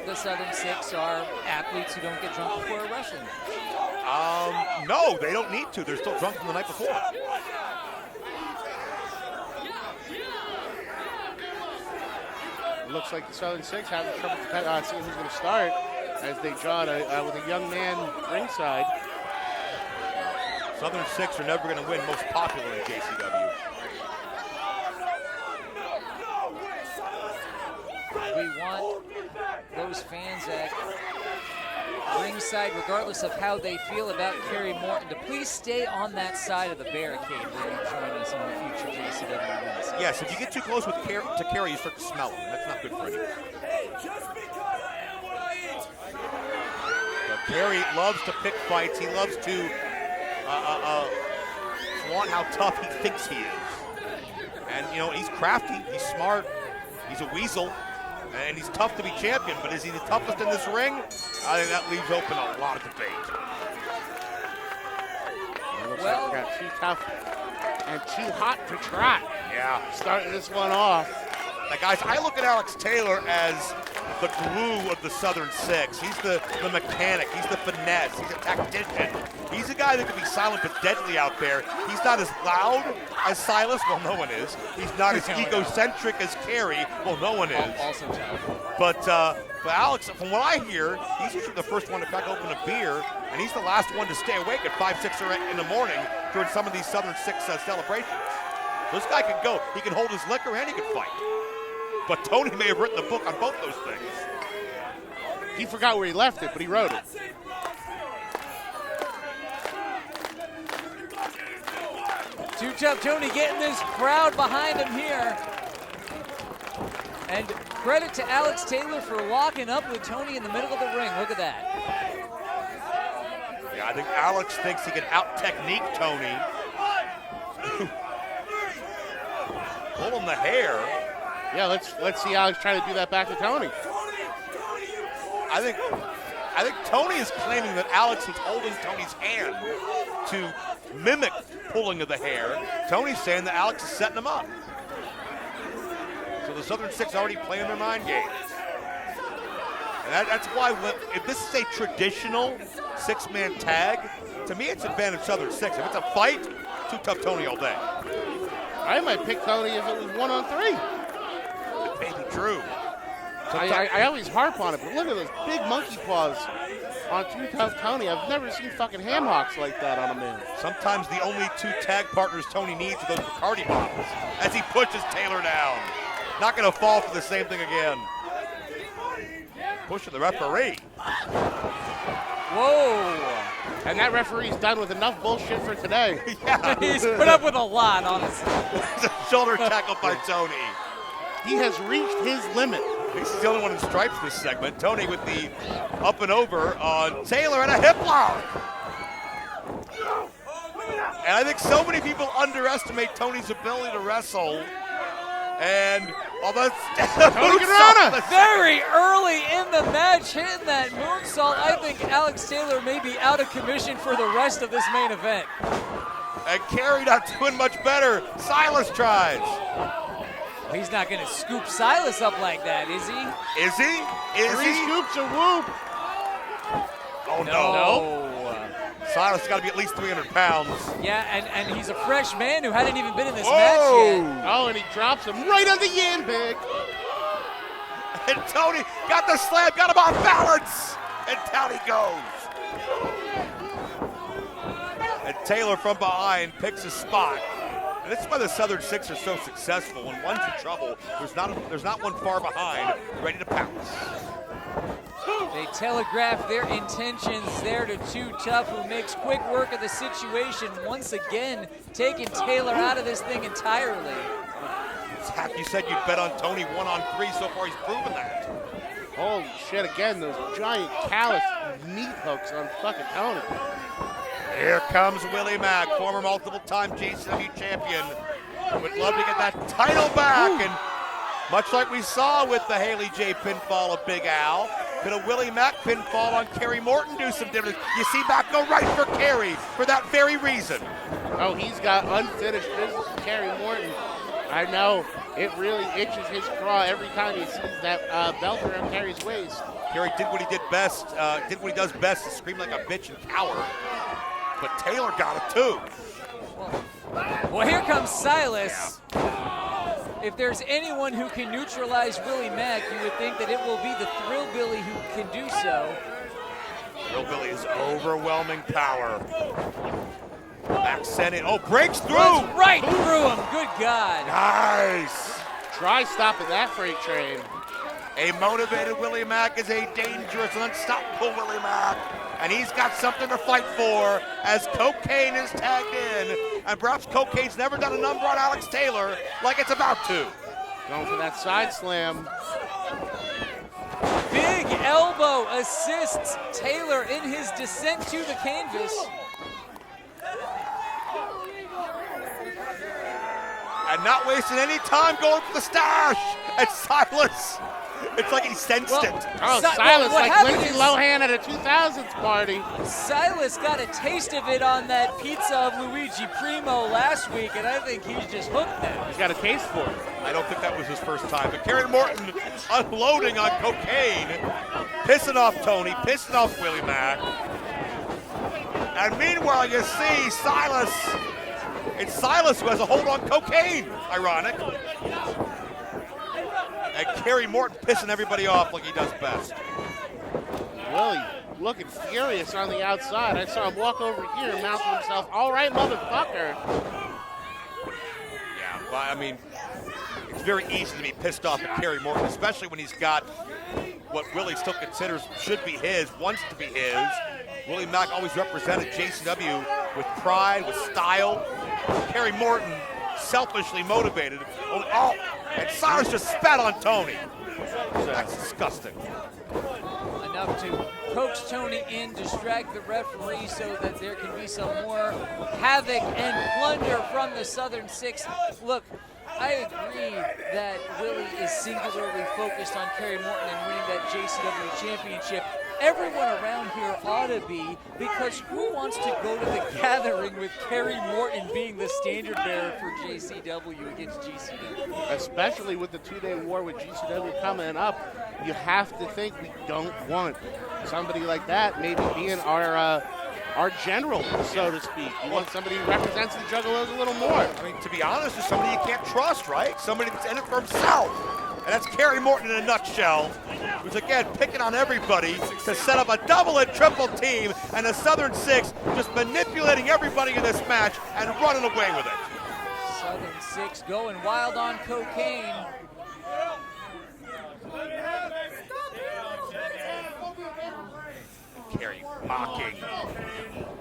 Speaker 7: the Southern Six are athletes who don't get drunk before a wrestling match.
Speaker 6: No, they don't need to. They're still drunk from the night before.
Speaker 8: Looks like the Southern Six having trouble seeing who's going to start as they draw with a young man ringside.
Speaker 6: Southern Six are never going to win most popular in JCW.
Speaker 7: We want those fans at ringside, regardless of how they feel about Kerry Morton, to please stay on that side of the barricade where you join us in the future JCW events.
Speaker 6: Yes, if you get too close to Kerry, you start to smell him. That's not good for you. Kerry loves to pick fights. He loves to flaunt how tough he thinks he is. And, you know, he's crafty, he's smart, he's a weasel, and he's tough to be champion, but is he the toughest in this ring? I think that leaves open a lot of debate.
Speaker 8: Looks like we got too tough and too hot to trot.
Speaker 6: Yeah.
Speaker 8: Starting this one off.
Speaker 6: Now, guys, I look at Alex Taylor as the glue of the Southern Six. He's the mechanic. He's the finesse. He's a tactician. He's a guy that can be silent but deadly out there. He's not as loud as Silas. Well, no one is. He's not as egocentric as Kerry. Well, no one is.
Speaker 7: Also tough.
Speaker 6: But Alex, from what I hear, he's usually the first one to crack open a beer, and he's the last one to stay awake at 5, 6, or 8 in the morning during some of these Southern Six celebrations. This guy can go. He can hold his liquor and he can fight. But Tony may have written the book on both those things.
Speaker 8: He forgot where he left it, but he wrote it.
Speaker 7: Too Tough Tony getting this crowd behind him here. And credit to Alex Taylor for locking up with Tony in the middle of the ring. Look at that.
Speaker 6: Yeah, I think Alex thinks he can out-technique Tony. Pull him the hair.
Speaker 8: Yeah, let's see Alex try to do that back to Tony.
Speaker 6: I think Tony is claiming that Alex is holding Tony's hand to mimic pulling of the hair. Tony's saying that Alex is setting him up. So the Southern Six already playing their mind games. And that's why if this is a traditional six-man tag, to me it's advantage Southern Six. If it's a fight, Too Tough Tony all day.
Speaker 8: I might pick Tony if it was 1-on-3.
Speaker 6: It may be true.
Speaker 8: I always harp on it, but look at those big monkey paws on Too Tough Tony. I've never seen fucking ham hocks like that on a man.
Speaker 6: Sometimes the only two tag partners Tony needs are those Bacardi bottles as he pushes Taylor down. Not going to fall for the same thing again. Pushing the referee.
Speaker 7: Whoa.
Speaker 8: And that referee's done with enough bullshit for today.
Speaker 6: Yeah.
Speaker 7: He's put up with a lot, honestly.
Speaker 6: It's a shoulder tackle by Tony.
Speaker 8: He has reached his limit.
Speaker 6: He's the only one in stripes this segment. Tony with the up and over on Taylor and a hip lock. And I think so many people underestimate Tony's ability to wrestle. And although
Speaker 7: very early in the match, hitting that moonsault, I think Alex Taylor may be out of commission for the rest of this main event.
Speaker 6: And Kerry not doing much better. Silas tries.
Speaker 7: He's not going to scoop Silas up like that, is he?
Speaker 6: Is he?
Speaker 8: Three scoops a whoop.
Speaker 6: Oh, no. Silas has got to be at least 300 pounds.
Speaker 7: Yeah, and he's a fresh man who hadn't even been in this match yet.
Speaker 8: Oh, and he drops him right on the yin pick.
Speaker 6: And Tony got the slam, got him off balance. And down he goes. And Taylor from behind picks his spot. And this is why the Southern Six are so successful. When one's in trouble, there's not one far behind ready to pounce.
Speaker 7: They telegraph their intentions there to Too Tough, who makes quick work of the situation, once again taking Taylor out of this thing entirely.
Speaker 6: Zach, you said you'd bet on Tony 1-on-3. So far, he's proven that.
Speaker 8: Holy shit, again, those giant callous meat hooks on fucking Tony.
Speaker 6: Here comes Willie Mack, former multiple-time JCW champion. Would love to get that title back. And much like we saw with the Haley J pinfall of Big Al, could a Willie Mack pinfall on Kerry Morton do some difference? You see Mack go right for Kerry for that very reason.
Speaker 8: Oh, he's got unfinished business with Kerry Morton. I know, it really itches his craw every time he sees that belt around Kerry's waist.
Speaker 6: Kerry did what he did best, did what he does best, to scream like a bitch and cower. But Taylor got it too.
Speaker 7: Well, here comes Silas. If there's anyone who can neutralize Willie Mack, you would think that it will be the Thrillbilly who can do so.
Speaker 6: Thrillbilly's overwhelming power. Mack sent it. Oh, breaks through.
Speaker 7: Runs right through him. Good God.
Speaker 6: Nice.
Speaker 8: Try stopping that freight train.
Speaker 6: A motivated Willie Mack is a dangerous and unstoppable Willie Mack. And he's got something to fight for as Cocaine is tagged in. And perhaps Cocaine's never done a number on Alex Taylor like it's about to.
Speaker 8: Going for that side slam.
Speaker 7: Big elbow assists Taylor in his descent to the canvas.
Speaker 6: And not wasting any time going for the stash. And Silas, it's like he sensed it.
Speaker 8: Oh, Silas, like Lindsay Lohan at a 2000s party.
Speaker 7: Silas got a taste of it on that pizza of Luigi Primo last week, and I think he's just hooked now.
Speaker 8: He's got a taste for it.
Speaker 6: I don't think that was his first time. But Kerry Morton unloading on cocaine, pissing off Tony, pissing off Willie Mack. And meanwhile, you see Silas. It's Silas who has a hold on cocaine, ironic. And Kerry Morton pissing everybody off like he does best.
Speaker 8: Willie looking furious on the outside. I saw him walk over here, mouth to himself, all right, motherfucker.
Speaker 6: Yeah, well, I mean, it's very easy to be pissed off at Kerry Morton, especially when he's got what Willie still considers should be his, wants to be his. Willie Mack always represented JCW with pride, with style. Kerry Morton, selfishly motivated. Oh, and Silas just spat on Tony. That's disgusting.
Speaker 7: Enough to coax Tony in, distract the referee so that there can be some more havoc and plunder from the Southern Six. Look, I agree that Willie is singularly focused on Kerry Morton and winning that JCW championship. Everyone around here ought to be, because who wants to go to the gathering with Kerry Morton being the standard bearer for JCW against GCW?
Speaker 8: Especially with the 2-day war with GCW coming up, you have to think we don't want somebody like that maybe being our general, so to speak. You want somebody who represents the Juggalos a little more.
Speaker 6: I mean, to be honest, it's somebody you can't trust, right? Somebody that's in it for himself. And that's Kerry Morton in a nutshell, who's again picking on everybody to set up a double and triple team, and the Southern Six just manipulating everybody in this match and running away with it.
Speaker 7: Southern Six going wild on cocaine.
Speaker 6: Kerry mocking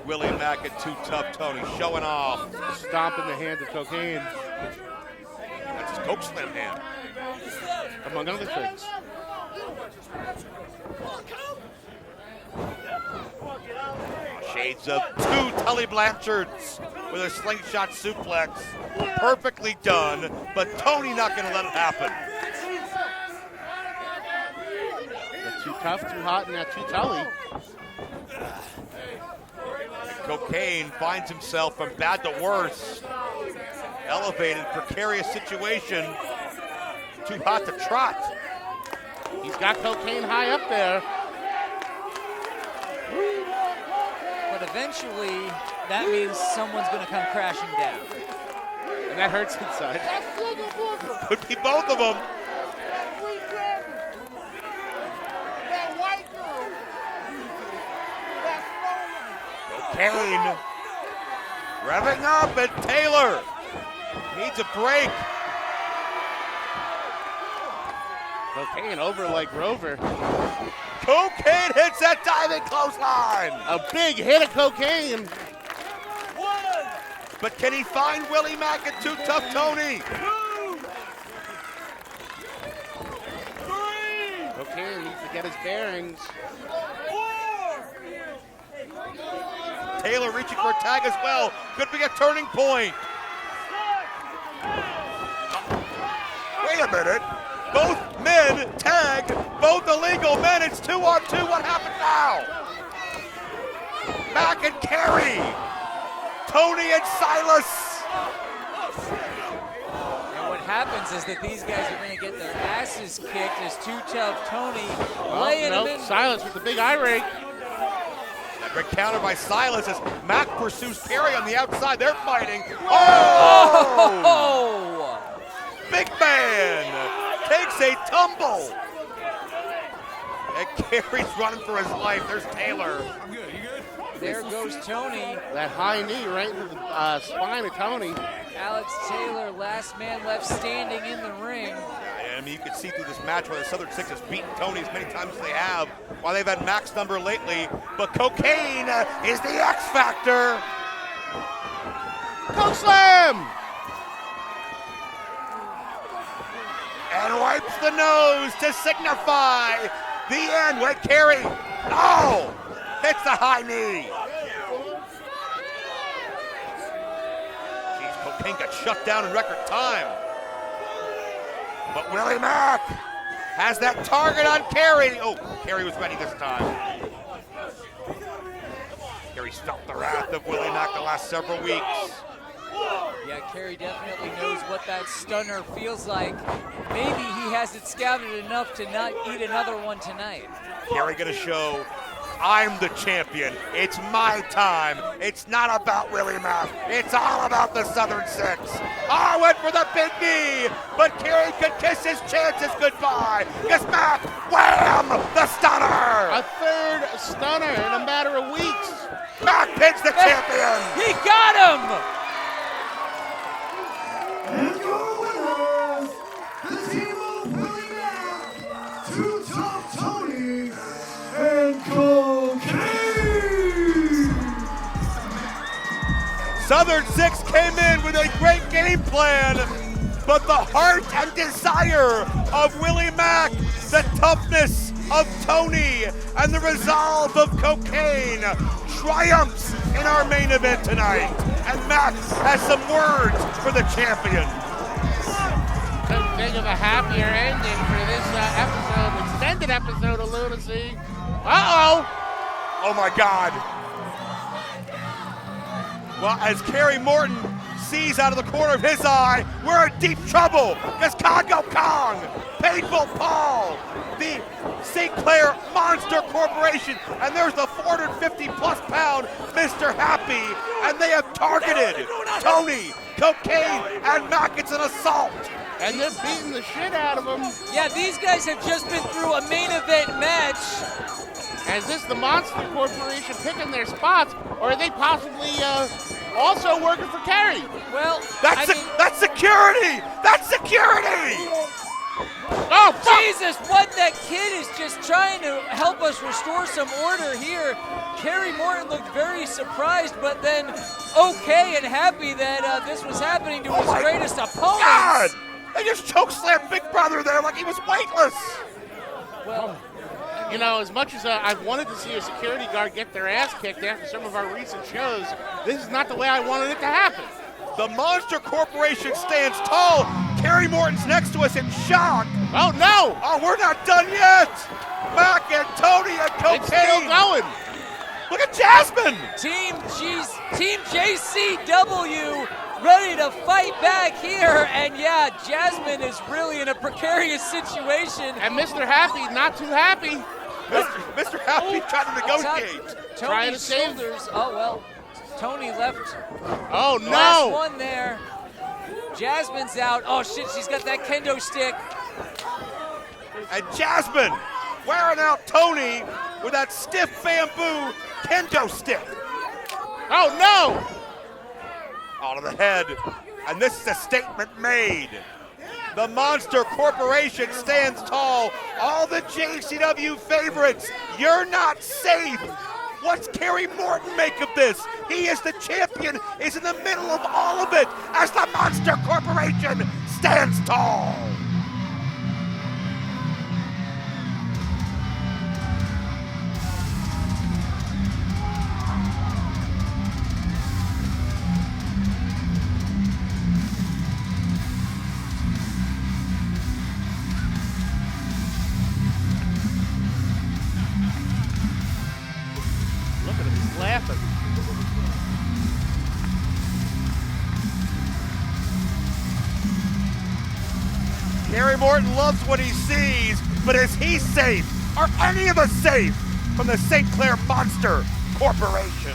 Speaker 6: Willie Mack and Too Tough Tony, showing off.
Speaker 8: Stomping the hand of cocaine.
Speaker 6: That's his coke slam hand.
Speaker 8: Among other things.
Speaker 6: Shades of two Tully Blanchards with a slingshot suplex. Perfectly done, but Tony not going to let it happen.
Speaker 8: They're too tough, too hot, and not too Tully.
Speaker 6: Cocaine finds himself from bad to worse. Elevated, precarious situation. Too hot to trot.
Speaker 8: He's got cocaine high up there.
Speaker 7: But eventually, that means someone's going to come crashing down.
Speaker 8: And that hurts inside.
Speaker 6: Could be both of them. Cocaine revving up, and Taylor needs a break.
Speaker 8: Cocaine over like Rover.
Speaker 6: Cocaine hits that diving clothesline.
Speaker 8: A big hit of cocaine.
Speaker 6: But can he find Willie Mack and Too Tough Tony?
Speaker 8: Cocaine needs to get his bearings.
Speaker 6: Taylor reaching for a tag as well. Could be a turning point. Wait a minute. Both men tagged, both illegal men. It's 2-on-2. What happened now? Mack and Kerry. Tony and Silas.
Speaker 7: And what happens is that these guys are going to get their asses kicked as Too Tough Tony laying them in.
Speaker 8: Silas with the big eye rake.
Speaker 6: That great counter by Silas as Mack pursues Kerry on the outside. They're fighting. Oh! Big man takes a tumble. And Kerry's running for his life. There's Taylor.
Speaker 7: I'm good. You good? There goes Tony.
Speaker 8: That high knee right into the spine of Tony.
Speaker 7: Alex Taylor, last man left standing in the ring.
Speaker 6: I mean, you can see through this match where the Southern Six has beaten Tony as many times as they have, while they've had Mack's number lately. But cocaine is the X factor.
Speaker 8: Coke slam!
Speaker 6: And wipes the nose to signify The end. Wait, Kerry. Oh! Hits the high knee. Jeez, Cocaine got shut down in record time. But Willie Mack has that target on Kerry. Oh, Kerry was ready this time. Kerry's felt the wrath of Willie Mack the last several weeks.
Speaker 7: Yeah, Kerry definitely knows what that stunner feels like. Maybe he hasn't scouted enough to not eat another one tonight.
Speaker 6: Kerry gonna show, I'm the champion. It's my time. It's not about Willie Mack. It's all about the Southern Six. I went for the big knee, but Kerry could kiss his chances goodbye. Because Mack, wham, the stunner.
Speaker 8: A third stunner in a matter of weeks.
Speaker 6: Mack pins the champion.
Speaker 7: He got him.
Speaker 5: And your winners, the team of Willie Mack, Too Tough Tony, and Cocaine.
Speaker 6: Southern Six came in with a great game plan, but the heart and desire of Willie Mack, the toughness of Tony, and the resolve of Cocaine triumphs in our main event tonight. And Mack has some words for the champion.
Speaker 8: Couldn't think of a happier ending for this extended episode of Lunacy. Uh-oh!
Speaker 6: Oh my God. Well, as Kerry Morton sees out of the corner of his eye, we're in deep trouble because Congo Kong, Painful Paul, the St. Clair Monster Corporation, and there's the 450-plus pound Mr. Happy, and they have targeted Tony, Cocaine, and Mack. It's an assault.
Speaker 8: And they're beating the shit out of him.
Speaker 7: Yeah, these guys have just been through a main event match.
Speaker 8: Is this the Monster Corporation picking their spots, or are they possibly also working for Kerry?
Speaker 7: Well,
Speaker 6: that's security! That's security!
Speaker 8: Oh, fuck.
Speaker 7: Jesus, what that kid is just trying to help us restore some order here. Kerry Morton looked very surprised, but then okay and happy that this was happening to his greatest opponent.
Speaker 6: God! They just chokeslammed Big Brother there like he was weightless.
Speaker 7: Well,
Speaker 8: you know, as much as I've wanted to see a security guard get their ass kicked after some of our recent shows, this is not the way I wanted it to happen.
Speaker 6: The Monster Corporation stands tall. Kerry Morton's next to us in shock.
Speaker 8: Oh, no!
Speaker 6: Oh, we're not done yet. Mack and Tony and Cocaine.
Speaker 8: It's still going.
Speaker 6: Look at Jasmine.
Speaker 7: Team JCW ready to fight back here. And yeah, Jasmine is really in a precarious situation.
Speaker 8: And Mr. Happy, not too happy.
Speaker 6: Mr. Happy trying to negotiate.
Speaker 7: Tony's shoulders. Oh, well. Tony left.
Speaker 8: Oh, no.
Speaker 7: Last one there. Jasmine's out. Oh, shit, she's got that kendo stick.
Speaker 6: And Jasmine wearing out Tony with that stiff bamboo kendo stick.
Speaker 8: Oh, no.
Speaker 6: Out of the head. And this is a statement made. The Monster Corporation stands tall. All the JCW favorites, you're not safe. What's Kerry Morton make of this? He is the champion, is in the middle of all of it as the Monster Corporation stands tall.
Speaker 8: Look at him, he's laughing.
Speaker 6: Kerry Morton loves what he sees, but is he safe? Are any of us safe from the St. Clair Monster Corporation?